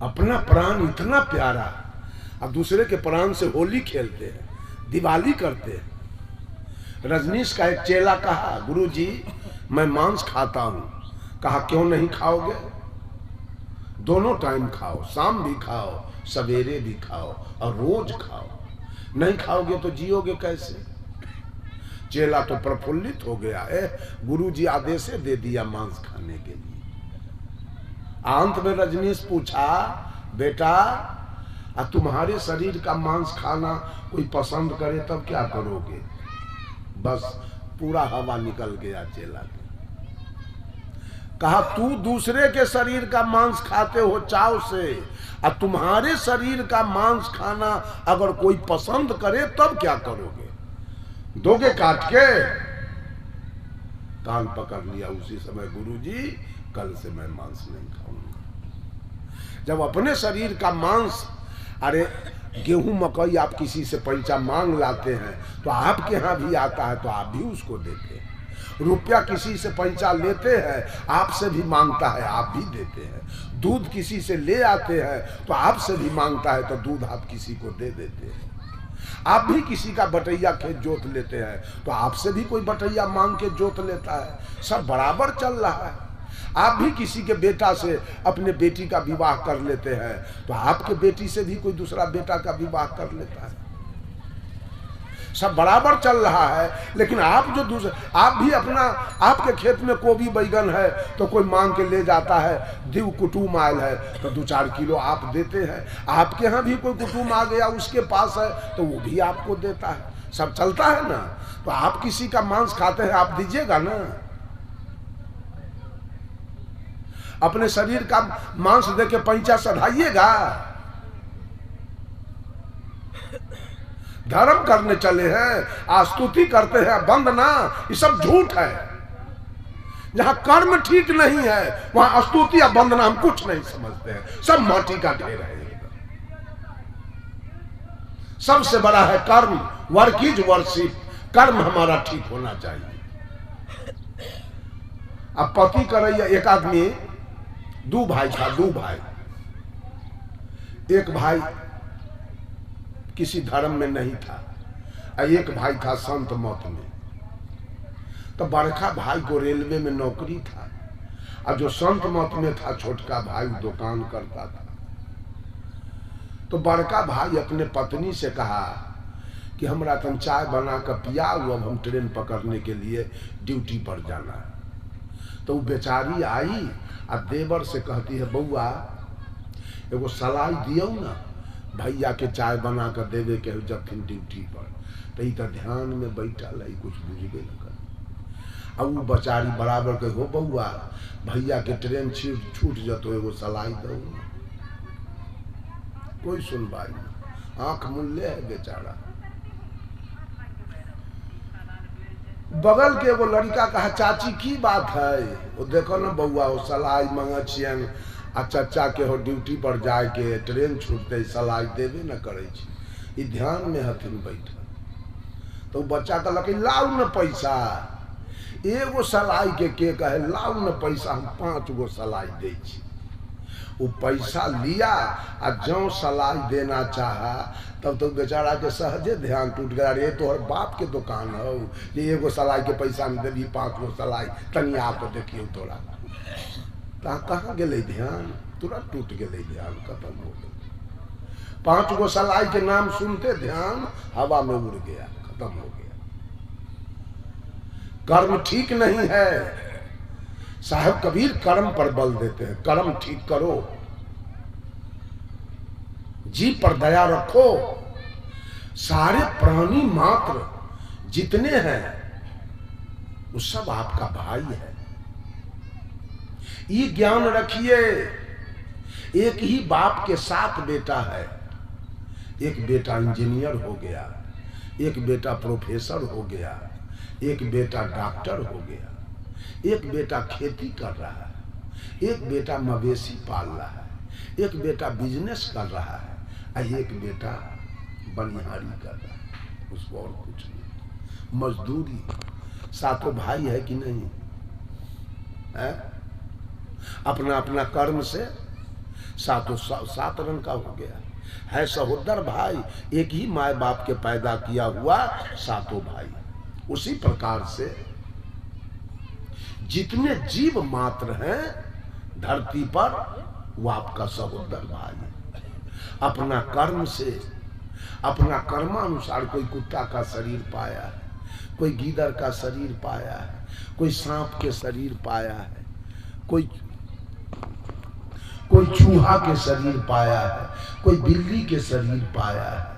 अपना प्राण इतना प्यारा और दूसरे के प्राण से होली खेलते हैं, दिवाली करते हैं। रजनीश का एक चेला कहा, गुरुजी मैं मांस खाता हूं। कहा क्यों नहीं खाओगे? दोनों टाइम खाओ, शाम भी खाओ, सवेरे भी खाओ और रोज खाओ। नहीं खाओगे तो जियोगे कैसे? चेला तो प्रफुल्लित हो गया है, गुरुजी आदेश दे दिया मांस खाने के लिए। अंत में रजनीश पूछा, बेटा तुम्हारे शरीर का मांस खाना कोई पसंद करे तब क्या करोगे? बस पूरा हवा निकल गया चेला के। कहा तू दूसरे के शरीर का मांस खाते हो चाव से, और तुम्हारे शरीर का मांस खाना अगर कोई पसंद करे तब क्या करोगे? दोगे काट के? कान पकड़ लिया उसी समय, गुरुजी कल से मैं मांस नहीं खाऊंगा। जब अपने शरीर का मांस, अरे गेहूं मकई आप किसी से पैसा मांग लाते हैं तो आपके यहाँ भी आता है तो आप भी उसको देते हैं। रुपया किसी से पैसा लेते हैं, आपसे भी मांगता है आप भी देते हैं। दूध किसी से ले आते हैं तो आपसे भी मांगता है तो दूध आप किसी को दे देते हैं। आप भी किसी का बटैया खेत जोत लेते हैं तो आपसे भी कोई बटैया मांग के जोत लेता है। सब बराबर चल रहा है। आप भी किसी के बेटा से अपने बेटी का विवाह कर लेते हैं तो आपके बेटी से भी कोई दूसरा बेटा का विवाह कर लेता है। सब बराबर चल रहा है। लेकिन आप जो दूसरे, आप भी अपना, आपके खेत में गोभी बैगन है तो कोई मांग के ले जाता है, दीव कुटुम आयल है तो 2-4 किलो आप देते हैं। आपके यहाँ भी कोई कुटुम आ गया उसके पास है तो वो भी आपको देता है, सब चलता है ना। तो आप किसी का मांस खाते हैं, आप दीजिएगा ना। अपने शरीर का मांस देके पैंचा चढ़ाइएगा। धर्म करने चले हैं, आस्तुति करते हैं, वंदना, ये सब झूठ है। जहां कर्म ठीक नहीं है वहां स्तुति या वंदना हम कुछ नहीं समझते हैं, सब माटी का ढेर है। सबसे बड़ा है कर्म, वर्क इज वर्शिप। कर्म हमारा ठीक होना चाहिए। अब पति करैया, एक आदमी, 2 भाई था, 2 भाई। एक भाई किसी धर्म में नहीं था और एक भाई था संत मत में। तो बड़का भाई को रेलवे में नौकरी था और जो संत मत में था छोटका भाई दुकान करता था। तो बड़का भाई अपने पत्नी से कहा कि हमरा तन चाय बना कर पिया, अब हम ट्रेन पकड़ने के लिए ड्यूटी पर जाना है। तो वो बेचारी आई और देवर से कहती है, बउआ एगो सलाई दियो ना, भैया के चाय बना कर देवे के जब फिर ड्यूटी पर। तो ई तो ध्यान में बैठल है, कुछ बुझबे न कर। अब वो बेचारी बराबर के, हो बउआ भैया के ट्रेन छूट जतो, एगो सलाई दो। कोई सुनवाई नहीं, आंख मूल्य है बेचारा। बगल के एगो लड़का कहा, चाची की बात है? वो देखो ना बउआ, वो सलाई मंगा छियन आ चचा के हो ड्यूटी पर जाए के, ट्रेन छूटते सलाई देवे न करे छी, ई ध्यान में हथिन बैठल। तो बच्चा कहलक, लाउ न पैसा, एगो सलाई के कहे लाउ न पैसा, हम 5 गो सलाई दे छी। वो पैसा लिया और जो सलाई देना चाहा तब तो बेचारा के सहजे ध्यान टूट गया, रे तोहर बाप के दुकान हो, ये एगो सलाई के पैसा में देवी 5 गो सलाई, तनी आप देखियो तोरा। कहाँ गए ध्यान, तुरंत टूट गए ध्यान, खत्म हो गया। 5 गो सलाई के नाम सुनते ध्यान हवा में उड़ गया, खत्म हो गया। कर्म ठीक नहीं है। साहब कबीर कर्म पर बल देते हैं, कर्म ठीक करो, जीव पर दया रखो। सारे प्राणी मात्र जितने हैं वो सब आपका भाई है। ये ज्ञान रखिए, एक ही बाप के 7 बेटा है। एक बेटा इंजीनियर हो गया, एक बेटा प्रोफेसर हो गया, एक बेटा डॉक्टर हो गया, एक बेटा खेती कर रहा है, एक बेटा मवेशी पाल रहा है, एक बेटा बिजनेस कर रहा है और एक बेटा बनिहारी कर रहा है। उसको और कुछ नहीं, मजदूरी। 7 भाई है कि नहीं है? अपना अपना कर्म से 7 रंग का हो गया है। सहोदर भाई, एक ही माए बाप के पैदा किया हुआ 7 भाई। उसी प्रकार से जितने जीव मात्र हैं धरती पर वो आपका सहोदर भाई है। अपना कर्म से, अपना कर्मानुसार कोई कुत्ता का शरीर पाया है, कोई गीदड़ का शरीर पाया है, कोई सांप के शरीर पाया है, कोई चूहा के शरीर पाया है, कोई बिल्ली के शरीर पाया है,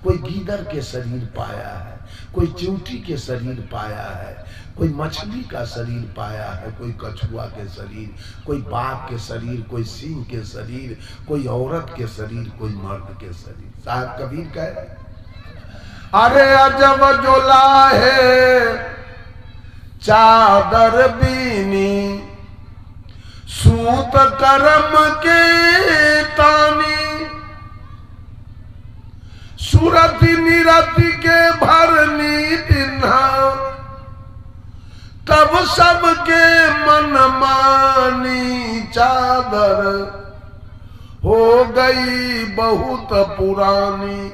कोई गीदड़ के शरीर पाया है, कोई चिंटी के शरीर पाया है, कोई मछली का शरीर पाया है, कोई कछुआ के शरीर, कोई बाघ के शरीर, कोई सिंह के शरीर, कोई औरत के शरीर, कोई मर्द के शरीर। साहब कबीर कहे, अरे अजब जोला है चादर बीनी, सूत कर्म के तानी, सुरति निरति के भरनी दिन्हा, तब सबके मन मानी चादर हो गई बहुत पुरानी।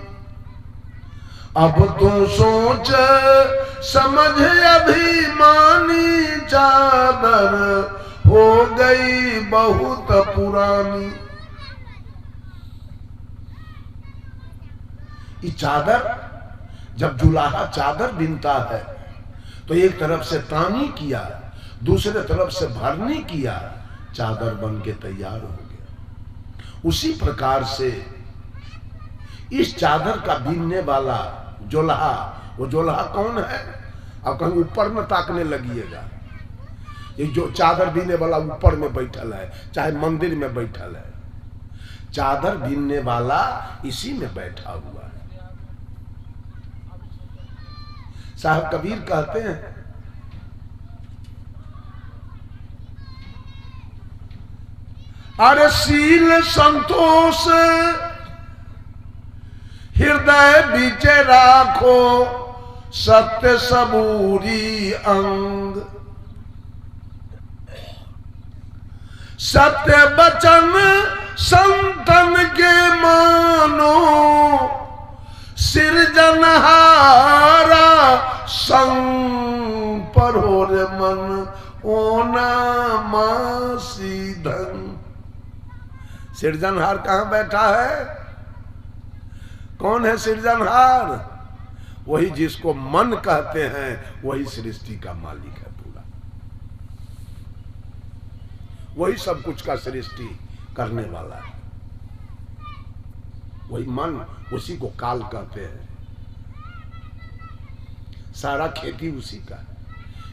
अब तू सोच समझ अभिमानी, चादर हो गई बहुत पुरानी। ये चादर जब जुलाहा चादर बिनता है तो एक तरफ से तानी किया, दूसरे तरफ से भरनी किया, चादर बन के तैयार हो गया। उसी प्रकार से इस चादर का बीनने वाला जोल्हा, वो जोल्हा कौन है? अब कहीं ऊपर में ताकने लगिएगा, ये जो चादर बीनने वाला ऊपर में बैठल है, चाहे मंदिर में बैठल है, चादर बीनने वाला इसी में बैठा हुआ है। साहब कबीर कहते हैं, अरे शील संतोष हृदय बीचे राखो, सत्य सबूरी अंग, सत्य वचन संतन के मानो, सिरजनहारा संग पर हो रे मन, ओना मासी धन। सिरजनहार कहां बैठा है? कौन है सिरजनहार? वही जिसको मन कहते हैं, वही सृष्टि का मालिक है पूरा, वही सब कुछ का सृष्टि करने वाला है, वही मन, उसी को काल कहते हैं। सारा खेती उसी का है,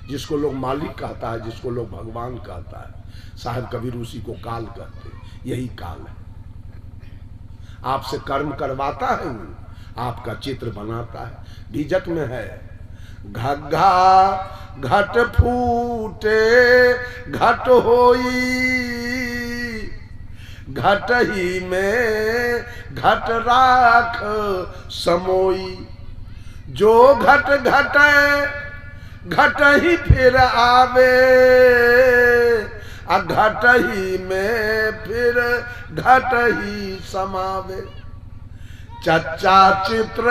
जिसको लोग मालिक कहता है, जिसको लोग भगवान कहता है, साहब कबीर उसी को काल कहते हैं। यही काल है। आपसे कर्म करवाता है, आपका चित्र बनाता है। बीजक में है, घग्घा घट फूटे घट होई, घट ही में घट राख समोई, जो घट घटे घट ही फिर आवे, घट ही में फिर घट ही समावे। चच्चा चित्र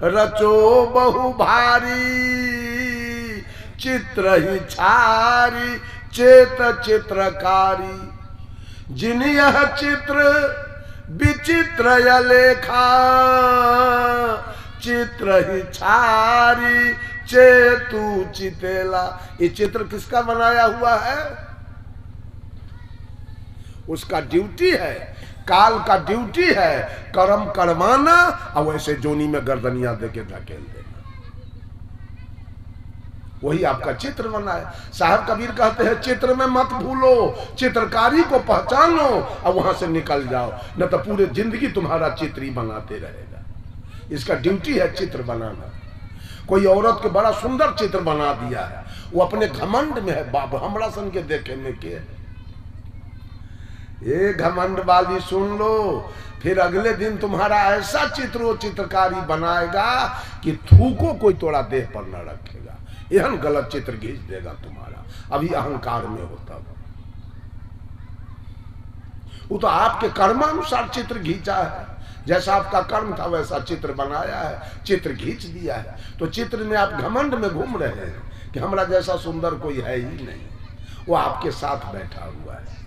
रचो बहु भारी, चित्र ही छारी चेत चित्रकारी, जिन यह चित्र विचित्र या लेखा, चित्र ही छारी चेतु चितेला। ये चित्र किसका बनाया हुआ है? उसका ड्यूटी है, काल का ड्यूटी है कर्म करवाना और वैसे जोनी में गर्दनिया देके धकेल देना। वही आपका चित्र बना है। साहब कबीर कहते हैं, चित्र में मत भूलो, चित्रकारी को पहचानो और वहां से निकल जाओ, न तो पूरे जिंदगी तुम्हारा चित्र ही बनाते रहेगा। इसका ड्यूटी है चित्र बनाना। कोई औरत के बड़ा सुंदर चित्र बना दिया है, वो अपने घमंड में है, बाप हमरा सन के देखे में के ये घमंड वाली सुन लो, फिर अगले दिन तुम्हारा ऐसा चित्र वो चित्रकारी बनाएगा कि थूको कोई तोड़ा देह पर न रखेगा, यह गलत चित्र खींच देगा तुम्हारा। अभी अहंकार में होता है, वो तो आपके कर्मानुसार चित्र खींचा है, जैसा आपका कर्म था वैसा चित्र बनाया है, चित्र खींच दिया है। तो चित्र में आप घमंड में घूम रहे हैं कि हमारा जैसा सुंदर कोई है ही नहीं, वो आपके साथ बैठा हुआ है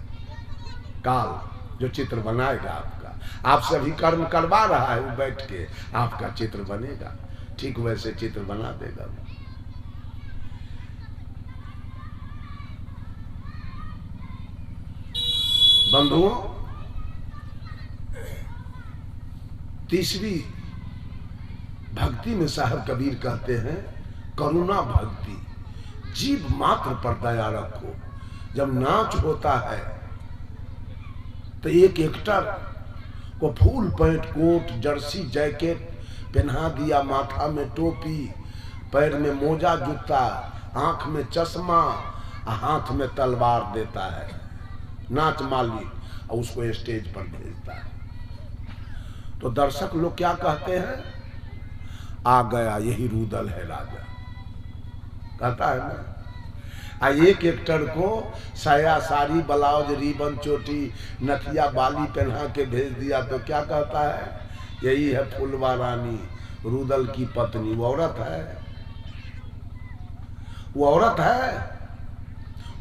काल, जो चित्र बनाएगा आपका। आपसे अभी कर्म करवा रहा है, वो बैठ के आपका चित्र बनेगा, ठीक वैसे चित्र बना देगा। बंधुओं, तीसरी भक्ति में साहब कबीर कहते हैं, करुणा भक्ति। जीव मात्र पर दया रखो। जब नाच होता है तो एक एक्टर को full pant coat jersey jacket पहना दिया, माथा में टोपी, पैर में मोजा जूता, आंख में चश्मा, हाथ में तलवार देता है नाच मालिक, और उसको स्टेज पर भेजता है। तो दर्शक लोग क्या कहते हैं? आ गया यही रूदल है राजा, कहता है ना। एक एक्टर को साया साड़ी ब्लाउज रिबन चोटी नथिया बाली पहना के भेज दिया तो क्या कहता है? यही है फुलवा रानी, रूदल की पत्नी। वो औरत है, वो औरत है,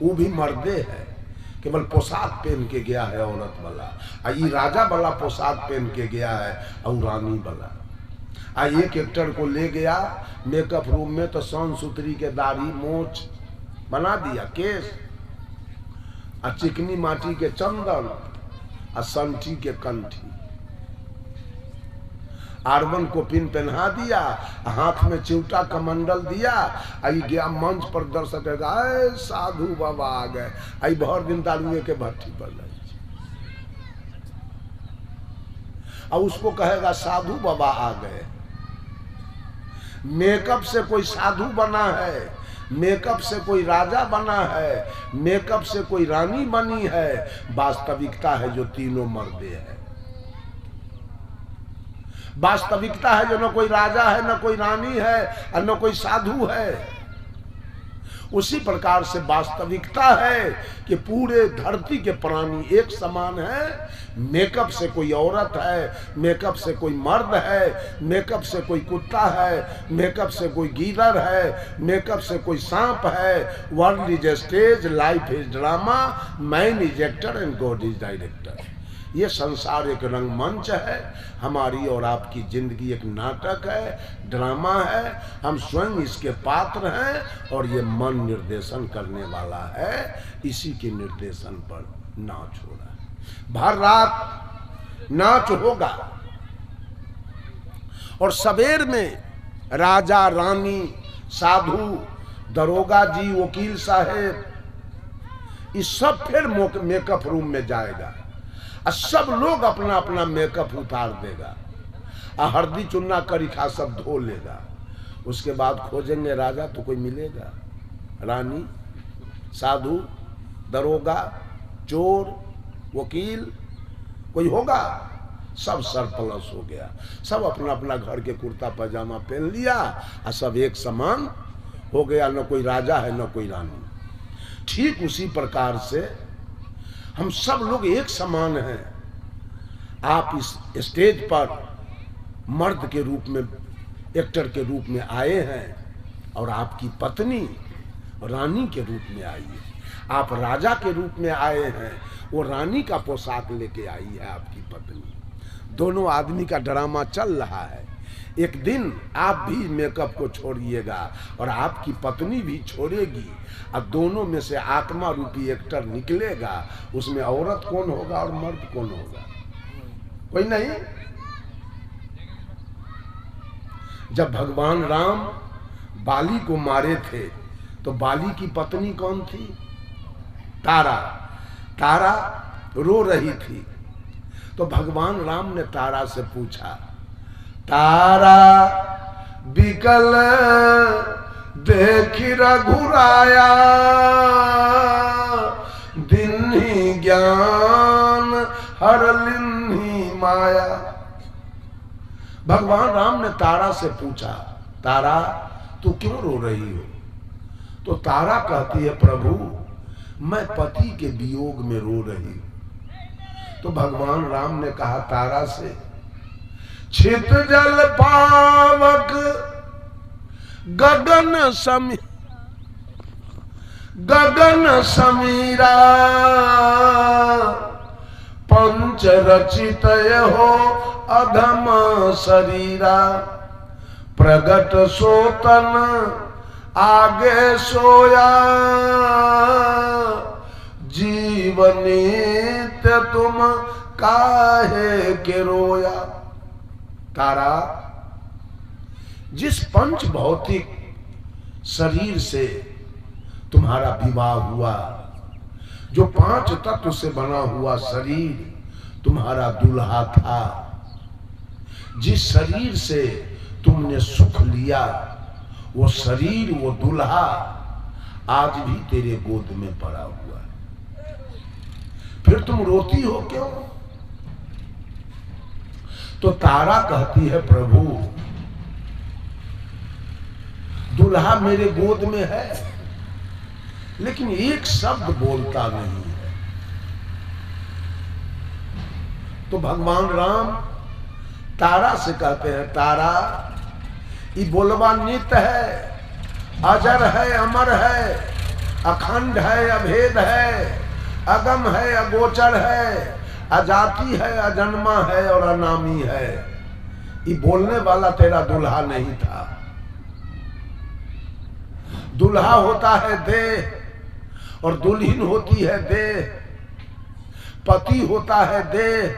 वो भी मर्दे है, केवल पोशाक पहन के गया है औरत वाला, ये राजा वाला पोशाक पहन के गया है और रानी वाला। एक एक्टर को ले गया मेकअप रूम में तो सौन सुतरी के दाढ़ी मोछ बना दिया, केस, और चिकनी माटी के चंदन और संठी के कंठी, आर्बन को पिन पहना दिया, हाथ में चिवटा कमंडल दिया, आई गया मंच पर दर्शक साधु बाबा आ गए, आई भर दिन दारुए के भट्टी पर लगी, और उसको कहेगा साधु बाबा आ गए। मेकअप से कोई साधु बना है, मेकअप से कोई राजा बना है, मेकअप से कोई रानी बनी है, वास्तविकता है जो तीनों मर्दे हैं। वास्तविकता है जो न कोई राजा है, न कोई रानी है, और न कोई साधु है। उसी प्रकार से वास्तविकता है कि पूरे धरती के प्राणी एक समान है। मेकअप से कोई औरत है, मेकअप से कोई मर्द है, मेकअप से कोई कुत्ता है, मेकअप से कोई गीदड़ है, मेकअप से कोई सांप है। World is a stage, life is drama, man is actor and God is director. ये संसार एक रंगमंच है, हमारी और आपकी जिंदगी एक नाटक है, ड्रामा है, हम स्वयं इसके पात्र हैं और ये मन निर्देशन करने वाला है, इसी के निर्देशन पर नाच हो रहा है। भर रात नाच होगा और सवेर में राजा रानी साधु दरोगा जी वकील साहेब इस सब फिर मेकअप रूम में जाएगा और सब लोग अपना अपना मेकअप उतार देगा और हल्दी चुन्ना करीखा सब धो लेगा। उसके बाद खोजेंगे राजा तो कोई मिलेगा, रानी साधु दरोगा चोर वकील कोई होगा? सब सरप्लस हो गया, सब अपना अपना घर के कुर्ता पजामा पहन लिया और सब एक समान हो गया, न कोई राजा है न कोई रानी। ठीक उसी प्रकार से हम सब लोग एक समान हैं। आप इस स्टेज पर मर्द के रूप में, एक्टर के रूप में आए हैं और आपकी पत्नी रानी के रूप में आई है। आप राजा के रूप में आए हैं, वो रानी का पोशाक लेके आई है आपकी पत्नी। दोनों आदमी का ड्रामा चल रहा है। एक दिन आप भी मेकअप को छोड़िएगा और आपकी पत्नी भी छोड़ेगी और दोनों में से आत्मा रूपी एक्टर निकलेगा। उसमें औरत कौन होगा और मर्द कौन होगा? कोई नहीं। जब भगवान राम बाली को मारे थे तो बाली की पत्नी कौन थी? तारा। तारा रो रही थी तो भगवान राम ने तारा से पूछा, तारा बिकल देख रघुराया, दिन्ही ज्ञान हर लिन्ही माया। भगवान राम ने तारा से पूछा, तारा तू क्यों रो रही हो? तो तारा कहती है, प्रभु मैं पति के वियोग में रो रही हूं। तो भगवान राम ने कहा तारा से, छित जल पावक गगन समीरा, पंच रचित हो अधम शरीरा, प्रगट सोतन आगे सोया, जीवनीत तुम काहे के रोया। तारा, जिस पंच भौतिक शरीर से तुम्हारा विवाह हुआ, जो 5 तत्व से बना हुआ शरीर तुम्हारा दूल्हा था, जिस शरीर से तुमने सुख लिया, वो शरीर वो दूल्हा आज भी तेरे गोद में पड़ा हुआ है। फिर तुम रोती हो क्यों? तो तारा कहती है, प्रभु दूल्हा मेरे गोद में है लेकिन एक शब्द बोलता नहीं है। तो भगवान राम तारा से कहते हैं, तारा ये बोलवा नित्य है, अजर है, अमर है, अखंड है, अभेद है, अगम है, अगोचर है, अजाति है, अजन्मा है और अनामी है। ये बोलने वाला तेरा दुल्हा नहीं था। दुल्हा होता है देह और दुल्हन होती है देह। पति होता है देह,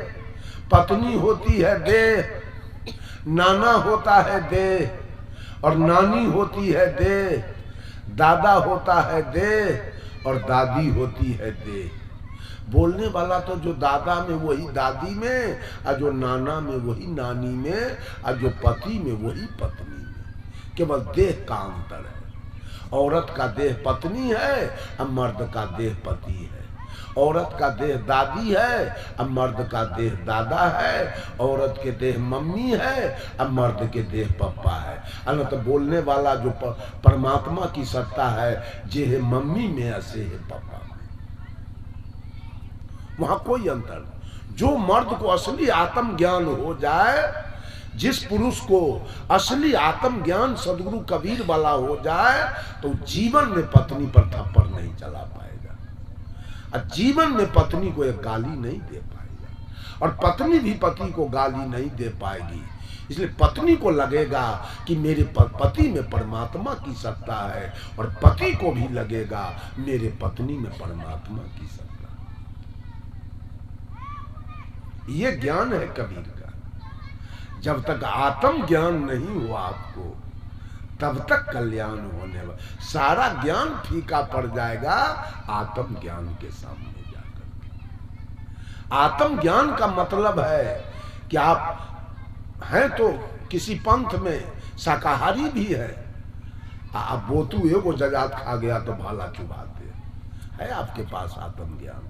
पत्नी होती है देह। नाना होता है देह और नानी होती है देह। दादा होता है देह और दादी होती है देह। बोलने वाला तो जो दादा में वही दादी में, और जो नाना में वही नानी में, और जो पति में वही पत्नी में। केवल देह का अंतर है। औरत का देह पत्नी है और मर्द का देह पति है। औरत का देह दादी है और मर्द का देह दादा है। औरत के देह मम्मी है और मर्द के देह पप्पा है। अल्लाह तो बोलने वाला जो परमात्मा की सत्ता है, जे है मम्मी में ऐसे है पप्पा में। वहां कोई अंतर नहीं। जो मर्द को असली आत्म ज्ञान हो जाए, जिस पुरुष को असली आत्म ज्ञान सदगुरु कबीर वाला हो जाए, तो जीवन में पत्नी पर थप्पड़ नहीं चला पाएगा और जीवन में पत्नी को एक गाली नहीं दे पाएगा और पत्नी भी पति को गाली नहीं दे पाएगी। इसलिए पत्नी को लगेगा कि मेरे पति में परमात्मा की सत्ता है और पति को भी लगेगा मेरे पत्नी में परमात्मा की सत्ता। ये ज्ञान है कबीर का। जब तक आत्म ज्ञान नहीं हुआ आपको, तब तक कल्याण होने वाला। सारा ज्ञान फीका पड़ जाएगा आत्म ज्ञान के सामने जाकर। आत्म ज्ञान का मतलब है कि आप हैं तो किसी पंथ में शाकाहारी भी है, आप बोतू एगो जजात खा गया तो भाला चुभाते है आपके पास आत्म ज्ञान।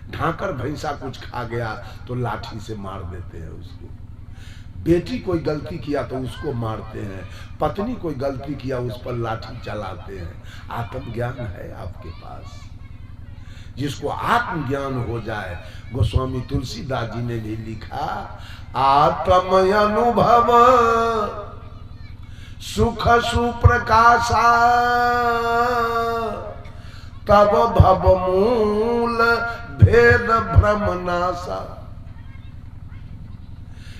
ढाकर भैंसा कुछ खा गया तो लाठी से मार देते हैं उसको। बेटी कोई गलती किया तो उसको मारते हैं। पत्नी कोई गलती किया उस पर लाठी चलाते हैं। आत्मज्ञान है आपके पास। जिसको आत्मज्ञान हो जाए, गोस्वामी तुलसीदास जी ने भी लिखा, आत्म अनुभव सुख सुप्रकाशा तब भव मूल भेद भ्रम नासा।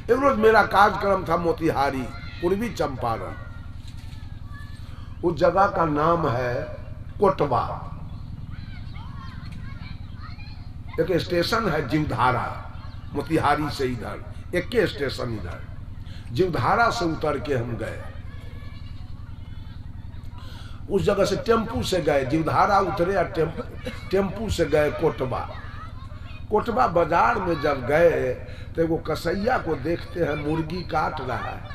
एक रोज मेरा कार्यक्रम था मोतिहारी, पूर्वी चंपारण। उस जगह का नाम है कोटवा। एक स्टेशन है जीवधारा, मोतिहारी से इधर एक के स्टेशन इधर। जीवधारा से उतर के हम गए। उस जगह से टेम्पू से गए, जीवधारा उतरे और टेम्पू से गए कोटवा। कोटवा बाजार में जब गए तो वो कसैया को देखते हैं मुर्गी काट रहा है।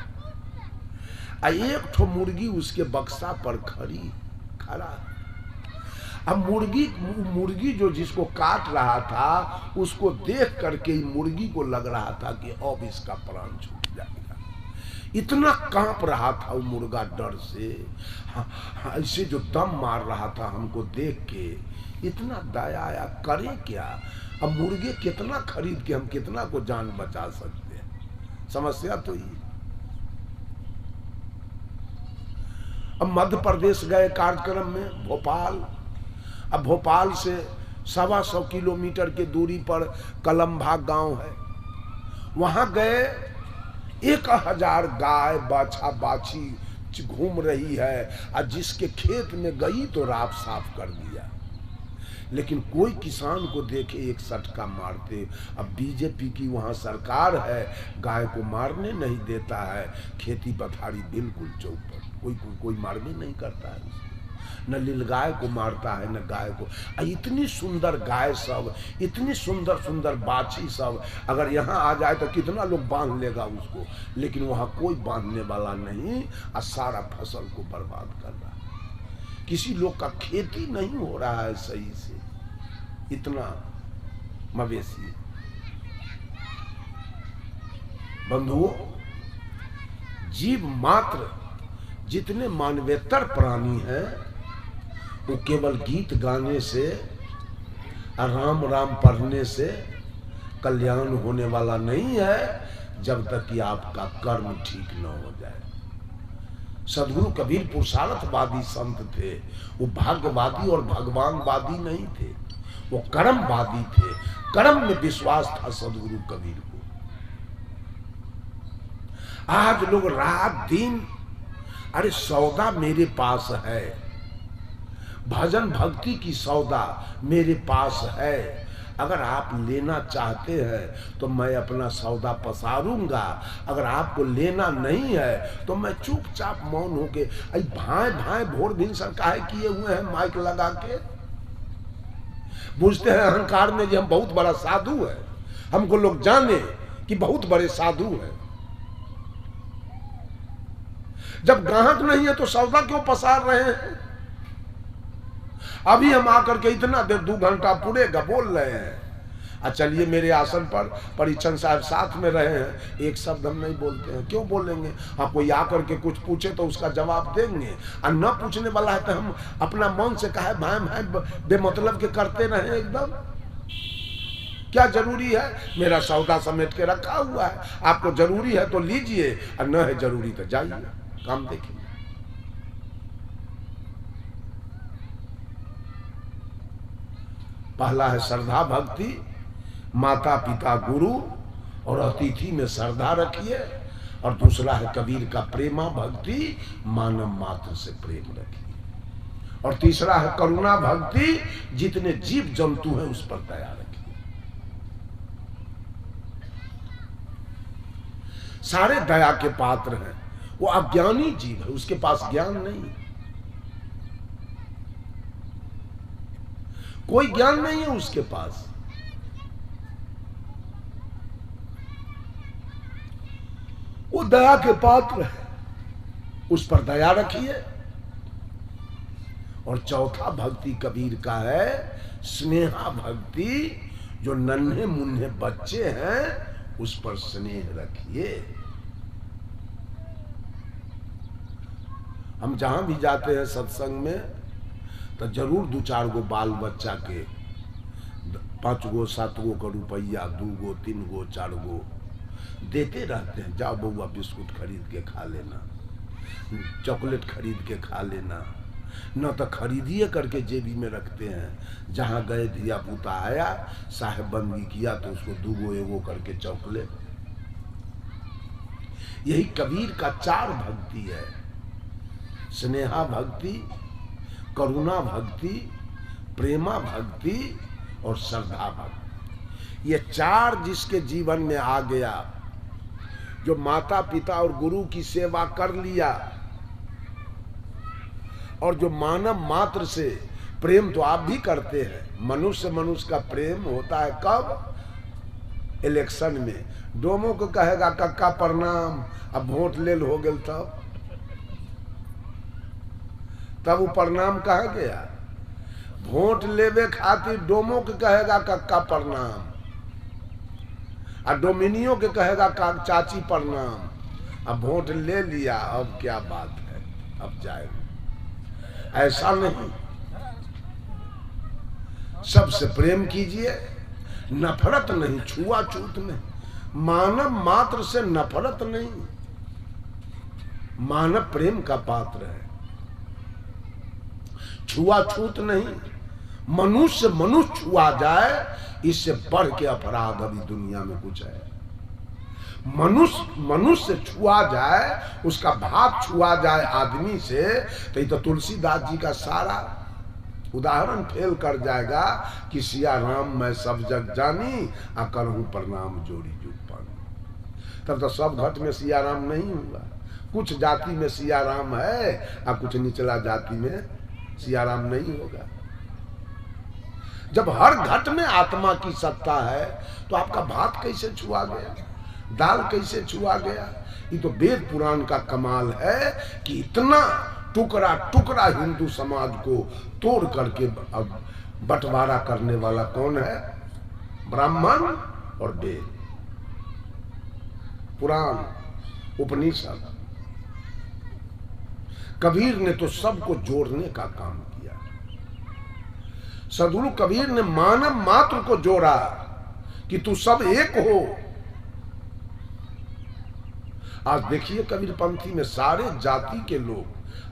एक ठो मुर्गी उसके बक्सा पर खड़ा। अब मुर्गी जो जिसको काट रहा था, उसको देख करके मुर्गी को लग रहा था कि अब इसका प्राण छूट जाएगा। इतना कांप रहा था वो मुर्गा डर से। ऐसे जो दम मार रहा था हमको देख के, इतना दया आया, करें क्या। अब मुर्गे कितना खरीद के हम कितना को जान बचा सकते हैं। समस्या तो ये। अब मध्य प्रदेश गए कार्यक्रम में, भोपाल। अब भोपाल से 125 किलोमीटर की दूरी पर कलमभाग गांव है। वहां गए, 1000 गाय बाछा बाछी घूम रही है और जिसके खेत में गई तो राख साफ कर दिया। लेकिन कोई किसान को देखे एक सटका मारते। अब बीजेपी की वहाँ सरकार है, गाय को मारने नहीं देता है। खेती पथारी बिल्कुल चौपट, कोई मारने नहीं करता है उसको। न नीलगाय को मारता है न गाय को। इतनी सुंदर गाय सब, इतनी सुंदर सुंदर बाछी सब, अगर यहाँ आ जाए तो कितना लोग बांध लेगा उसको। लेकिन वहाँ कोई बांधने वाला नहीं और सारा फसल को बर्बाद कर रहा है। किसी लोग का खेती नहीं हो रहा है सही से, इतना मवेशी। बंधुओं, जीव मात्र जितने मानवेतर प्राणी हैं, वो केवल गीत गाने से, राम राम पढ़ने से कल्याण होने वाला नहीं है, जब तक कि आपका कर्म ठीक न हो जाए। सदगुरु कबीर पुरुषार्थवादी संत थे। वो भाग्यवादी और भगवानवादी नहीं थे, वो कर्मवादी थे। कर्म में विश्वास था सदगुरु कबीर को। आज लोग रात दिन, अरे सौदा मेरे पास है, भजन भक्ति की सौदा मेरे पास है, अगर आप लेना चाहते हैं तो मैं अपना सौदा पसारूंगा, अगर आपको लेना नहीं है तो मैं चुपचाप मौन होके। भाई भाई भोर भिनसर काहे किए हुए हैं माइक लगा के? बुझते हैं अहंकार में कि हम बहुत बड़ा साधु है, हमको लोग जाने कि बहुत बड़े साधु हैं। जब ग्राहक नहीं है तो सौदा क्यों पसार रहे हैं? अभी हम आकर के इतना देर 2 घंटा पूरेगा बोल रहे हैं। चलिए मेरे आसन पर परीक्षण साहब साथ में रहे हैं, एक शब्द हम नहीं बोलते हैं, क्यों बोलेंगे? हाँ, कोई आकर के कुछ पूछे तो उसका जवाब देंगे, और न पूछने वाला है तो हम अपना मन से कहे भाई भाई बेमतलब के करते रहे एकदम। क्या जरूरी है? मेरा सौदा समेट के रखा हुआ है, आपको जरूरी है तो लीजिए, और न है जरूरी तो जाइए, काम देखिए। पहला है श्रद्धा भक्ति, माता पिता गुरु और अतिथि में श्रद्धा रखिए, और दूसरा है कबीर का प्रेमा भक्ति, मानव मात्र से प्रेम रखिए, और तीसरा है करुणा भक्ति, जितने जीव जंतु हैं उस पर दया रखिए। सारे दया के पात्र हैं, वो अज्ञानी जीव है, उसके पास ज्ञान नहीं, कोई ज्ञान नहीं है उसके पास। वो दया के पात्र है, उस पर दया रखिए। और चौथा भक्ति कबीर का है स्नेहा भक्ति, जो नन्हे मुन्ने बच्चे हैं उस पर स्नेह रखिए। हम जहां भी जाते हैं सत्संग में तो जरूर 2-4 गो बाल बच्चा के 5 गो 7 गो का रुपया, 2 गो 3 गो 4 गो देते रहते हैं। जाओ बउआ बिस्कुट खरीद के खा लेना, चॉकलेट खरीद के खा लेना, न तो खरीदिए करके जेबी में रखते हैं। जहाँ गए धिया पुता आया, साहेब बंदी किया तो उसको 2 गो 1 गो करके चॉकलेट। यही कबीर का 4 भक्ति है, स्नेहा भक्ति, करुणा भक्ति, प्रेमा भक्ति और श्रद्धा भक्ति। ये 4 जिसके जीवन में आ गया, जो माता पिता और गुरु की सेवा कर लिया, और जो मानव मात्र से प्रेम तो आप भी करते हैं। मनुष्य मनुष्य का प्रेम होता है कब? इलेक्शन में। डोमो को कहेगा कक्का प्रणाम, अब वोट ले हो गए तब वो प्रणाम कहा गया। वोट लेवे खातिर डोमो के कहेगा कक्का प्रणाम, और डोमिनियो के कहेगा चाची प्रणाम। अब वोट ले लिया, अब क्या बात है, अब जाएगा। ऐसा नहीं, सबसे प्रेम कीजिए, नफरत नहीं, छुआछूत नहीं, मानव मात्र से नफरत नहीं। मानव प्रेम का पात्र है, छुआछूत नहीं। मनुष्य मनुष्य छुआ जाए, इससे बढ़ के अपराध अभी दुनिया में कुछ है। मनुष्य मनुष्य छुआ जाए, उसका भाव छुआ जाए आदमी से, तो ये तो तुलसीदास जी का सारा उदाहरण फेल कर जाएगा कि सिया राम मैं सब जग जानी, आ करहूं प्रणाम जोड़ी जुग पानी। तब तो सब घट में सिया राम नहीं हुआ, कुछ जाति में सिया राम है और कुछ निचला जाति में सिया राम नहीं होगा। जब हर घट में आत्मा की सत्ता है तो आपका भात कैसे छुआ गया, दाल कैसे छुआ गया? ये तो वेद पुराण का कमाल है कि इतना टुकड़ा टुकड़ा हिंदू समाज को तोड़ करके अब बंटवारा करने वाला कौन है? ब्राह्मण और वेद, पुराण, उपनिषद। कबीर ने तो सबको जोड़ने का काम किया। सदगुरु कबीर ने मानव मात्र को जोड़ा कि तू सब एक हो। आज देखिए कबीर पंथी में सारे जाति के लोग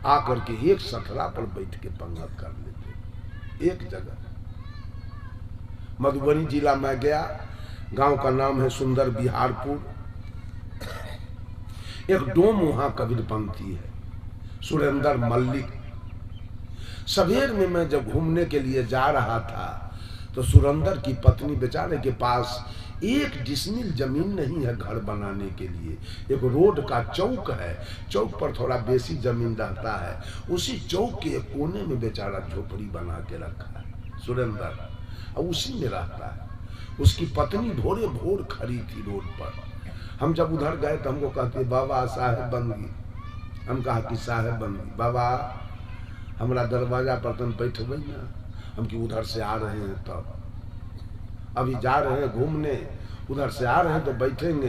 आकर के एक सथरा पर बैठ के पंगत कर लेते, एक जगह। मधुबनी जिला में गया, गांव का नाम है सुंदर बिहारपुर। एक डोम वहां कबीरपंथी है, सुरेंद्र मल्लिक। सवेर में मैं जब घूमने के लिए जा रहा था तो सुरेंद्र की पत्नी बेचारे के पास 1 डिसमिल जमीन नहीं है घर बनाने के लिए। एक रोड का चौक है, चौक पर थोड़ा बेसी जमीन रहता है, उसी चौक के एक कोने में बेचारा झोपड़ी बना के रखा है सुरेंद्र, और उसी में रहता है। उसकी पत्नी भोरे भोर खड़ी थी रोड पर। हम जब उधर गए तो हमको कहते बाबा साहेब बंदी। हम कहा कि साहेब बंदी बाबा हमारा दरवाजा पर तुम बैठबे ना, हम कि उधर से आ रहे हैं तब अभी जा रहे हैं घूमने, उधर से आ रहे हैं तो बैठेंगे,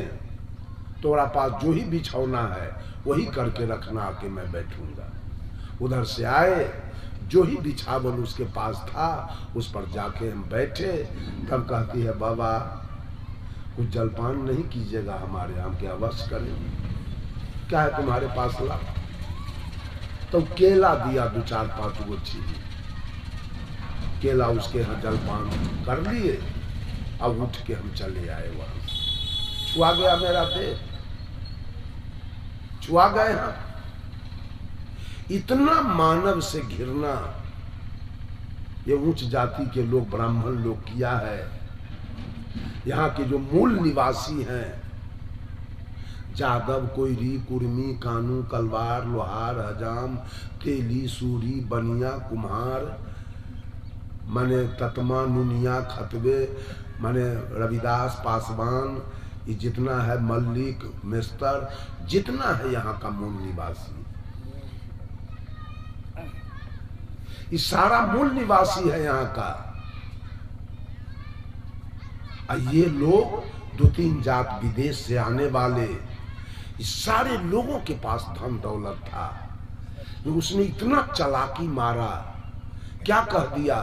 तोरा पास जो ही बिछौना है वही करके रखना कि मैं बैठूंगा। उधर से आए, जो ही बिछावन उसके पास था उस पर जाके हम बैठे। तब कहती है बाबा कुछ जलपान नहीं कीजिएगा हमारे यहाँ? के अवश्य करें। क्या है तुम्हारे पास? ला। तो केला दिया 2-4-5 गो चीज, केला उसके यहाँ जलपान कर लिए। अब उठ के हम चले आए, वहां छुआ गया मेरा देह, छुआ गए हम। इतना मानव से घिरना ये उच्च जाति के लोग, ब्राह्मण लोग किया है। यहाँ के जो मूल निवासी हैं, जादव, कोयरी, कुर्मी, कानू, कलवार, लोहार, हजाम, तेली, सूरी, बनिया, कुम्हार, माने ततमा, नुनिया, खतवे, माने रविदास, पासवान, ये जितना है मल्लिक, मेस्तर, जितना है यहाँ का मूल निवासी, ये सारा मूल निवासी है यहाँ का। ये लोग 2-3 जात विदेश से आने वाले, इस सारे लोगों के पास धन दौलत था। उसने इतना चालाकी मारा, क्या कह दिया,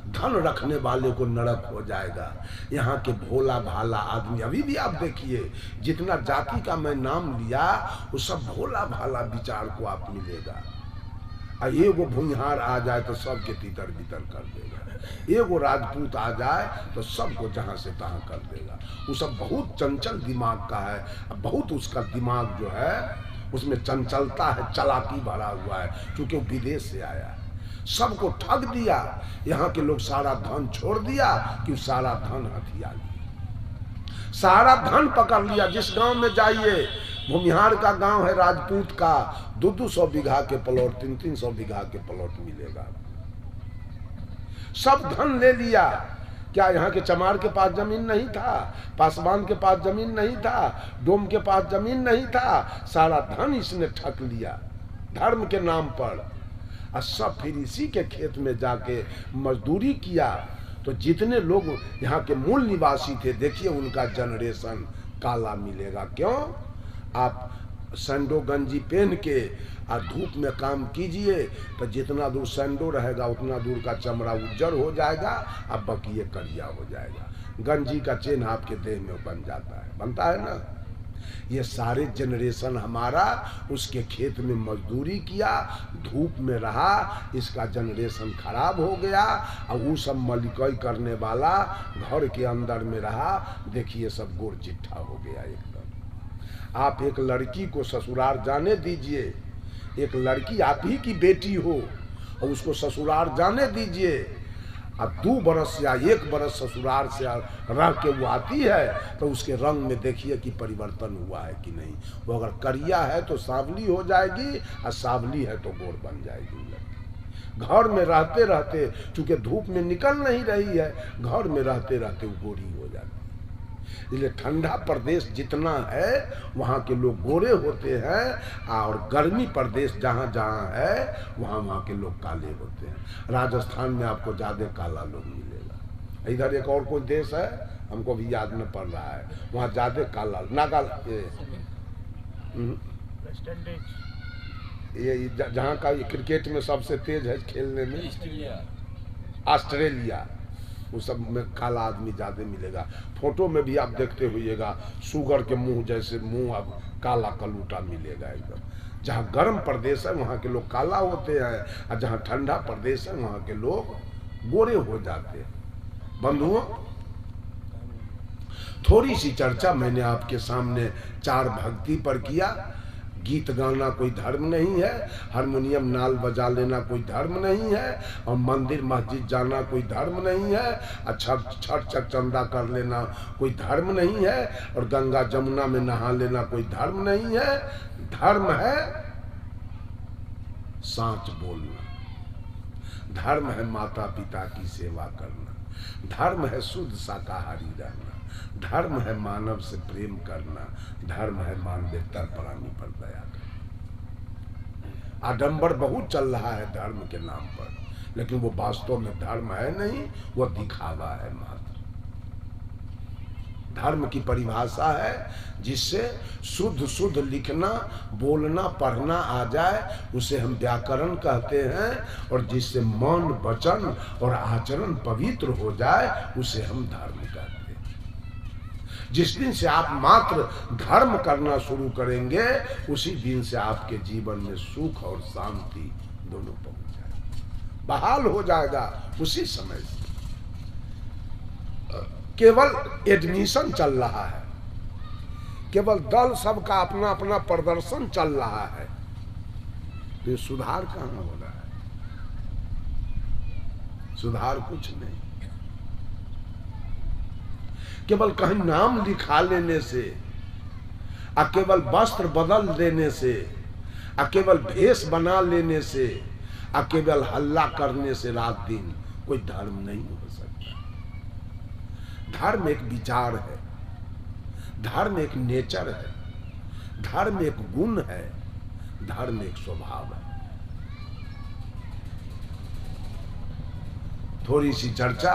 धन रखने वाले को नरक हो जाएगा। यहाँ के भोला भाला आदमी, अभी भी आप देखिए जितना जाति का मैं नाम लिया वो सब भोला भाला विचार को आप मिलेगा। एगो भूमिहार आ जाए तो सबके तीतर बितर कर देगा, एगो राजपूत आ जाए तो सबको जहां से तहां कर देगा। वो सब बहुत चंचल दिमाग का है, बहुत उसका दिमाग जो है उसमें चंचलता है, चालाकी भरा हुआ है, क्योंकि वो विदेश से आया है। सबको ठग दिया, यहाँ के लोग सारा धन छोड़ दिया कि सारा धन हथिया लिया, सारा धन पकड़ लिया। जिस गांव में जाइए, भूमिहार का गांव है, राजपूत का, 200 बीघा के प्लॉट, 300 बीघा के प्लॉट मिलेगा। सब धन ले लिया। क्या यहाँ के चमार के पास जमीन नहीं था? पासवान के पास जमीन नहीं था? डोम के पास जमीन नहीं था? सारा धन इसने ठग लिया धर्म के नाम पर। और सब फिर इसी के खेत में जाके मजदूरी किया। तो जितने लोग यहाँ के मूल निवासी थे, देखिए उनका जनरेशन काला मिलेगा। क्यों? आप सैंडो गंजी पहन के और धूप में काम कीजिए तो जितना दूर सैंडो रहेगा उतना दूर का चमड़ा उज्जर हो जाएगा, अब बकिए करिया हो जाएगा। गंजी का चिन्ह आपके देह में बन जाता है, बनता है ना। ये सारे जनरेशन हमारा उसके खेत में मजदूरी किया, धूप में रहा, इसका जनरेशन खराब हो गया। और वो सब मलिकई करने वाला घर के अंदर में रहा, देखिए सब गोर चिट्ठा हो गया एकदम। आप एक लड़की को ससुराल जाने दीजिए, एक लड़की आप ही की बेटी हो और उसको ससुराल जाने दीजिए, अब 2 बरस या 1 बरस ससुराल से रह के वो आती है तो उसके रंग में देखिए कि परिवर्तन हुआ है कि नहीं। वो अगर करिया है तो सांवली हो जाएगी और सांवली है तो गोर बन जाएगी। घर में रहते रहते, चूंकि धूप में निकल नहीं रही है, घर में रहते रहते वो गोरी हो जाती है। इसलिए ठंडा प्रदेश जितना है वहाँ के लोग गोरे होते हैं, और गर्मी प्रदेश जहाँ जहाँ है वहाँ के लोग काले होते हैं। राजस्थान में आपको ज़्यादा काला लोग मिलेगा। इधर एक और कोई देश है, हमको भी याद न पड़ रहा है, वहाँ ज़्यादा काला ये जहाँ का ये क्रिकेट में सबसे तेज है खेलने में, ऑस्ट्रेलिया, वो सब में काला आदमी ज्यादा मिलेगा। फोटो में भी आप देखते हुईएगा, सुगर के मुंह जैसे मुंह, अब काला कलूटा मिलेगा एकदम। जहाँ गर्म प्रदेश है वहाँ के लोग काला होते हैं, और जहाँ ठंडा प्रदेश है वहाँ के लोग गोरे हो जाते हैं। बंधुओं, थोड़ी सी चर्चा मैंने आपके सामने 4 भक्ति पर किया। गीत गाना कोई धर्म नहीं है, हारमोनियम नाल बजा लेना कोई धर्म नहीं है, और मंदिर मस्जिद जाना कोई धर्म नहीं है, अच्छा छठ चंदा कर लेना कोई धर्म नहीं है, और गंगा जमुना में नहा लेना कोई धर्म नहीं है। धर्म है सांच बोलना, धर्म है माता पिता की सेवा करना, धर्म है शुद्ध शाकाहारी रहना, धर्म है मानव से प्रेम करना, धर्म है मानवता प्राणी पर दया करना। आडंबर बहुत चल रहा है धर्म के नाम पर, लेकिन वो वास्तव में धर्म है नहीं, वो दिखावा है मात्र। धर्म की परिभाषा है जिससे शुद्ध शुद्ध लिखना बोलना पढ़ना आ जाए, उसे हम व्याकरण कहते हैं, और जिससे मन वचन और आचरण पवित्र हो जाए उसे हम धर्म कहते हैं। जिस दिन से आप मात्र धर्म करना शुरू करेंगे उसी दिन से आपके जीवन में सुख और शांति दोनों पहुंच जाएगा, बहाल हो जाएगा उसी समय से। केवल एडमिशन चल रहा है, केवल दल सबका अपना अपना प्रदर्शन चल रहा है, तो सुधार कहां हो रहा है? सुधार कुछ नहीं। केवल कहीं नाम लिखा लेने से, केवल वस्त्र बदल देने से, केवल भेष बना लेने से, केवल हल्ला करने से रात दिन कोई धर्म नहीं हो सकता। धर्म एक विचार है, धर्म एक नेचर है, धर्म एक गुण है, धर्म एक स्वभाव है। थोड़ी सी चर्चा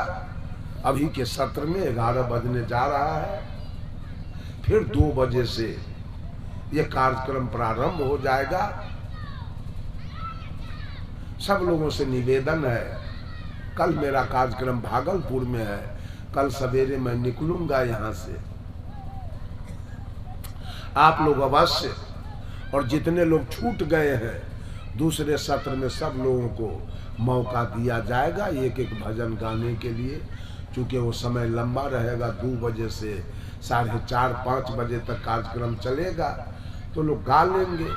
अभी के सत्र में 11 बजने जा रहा है, फिर 2 बजे से यह कार्यक्रम प्रारंभ हो जाएगा। सब लोगों से निवेदन है, कल मेरा कार्यक्रम भागलपुर में है, कल सवेरे मैं निकलूंगा यहां से। आप लोग अवश्य, और जितने लोग छूट गए हैं दूसरे सत्र में सब लोगों को मौका दिया जाएगा एक एक भजन गाने के लिए, क्योंकि वो समय लंबा रहेगा। 2 बजे से 4:30-5 बजे तक कार्यक्रम चलेगा, तो लोग गा लेंगे,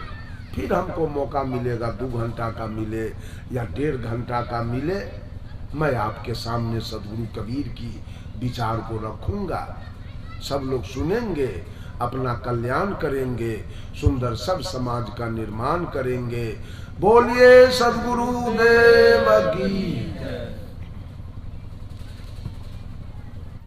फिर हमको मौका मिलेगा 2 घंटा का मिले या 1.5 घंटा का मिले, मैं आपके सामने सद्गुरु कबीर की विचार को रखूंगा, सब लोग सुनेंगे, अपना कल्याण करेंगे, सुंदर सब समाज का निर्माण करेंगे। बोलिए सद्गुरु देव की।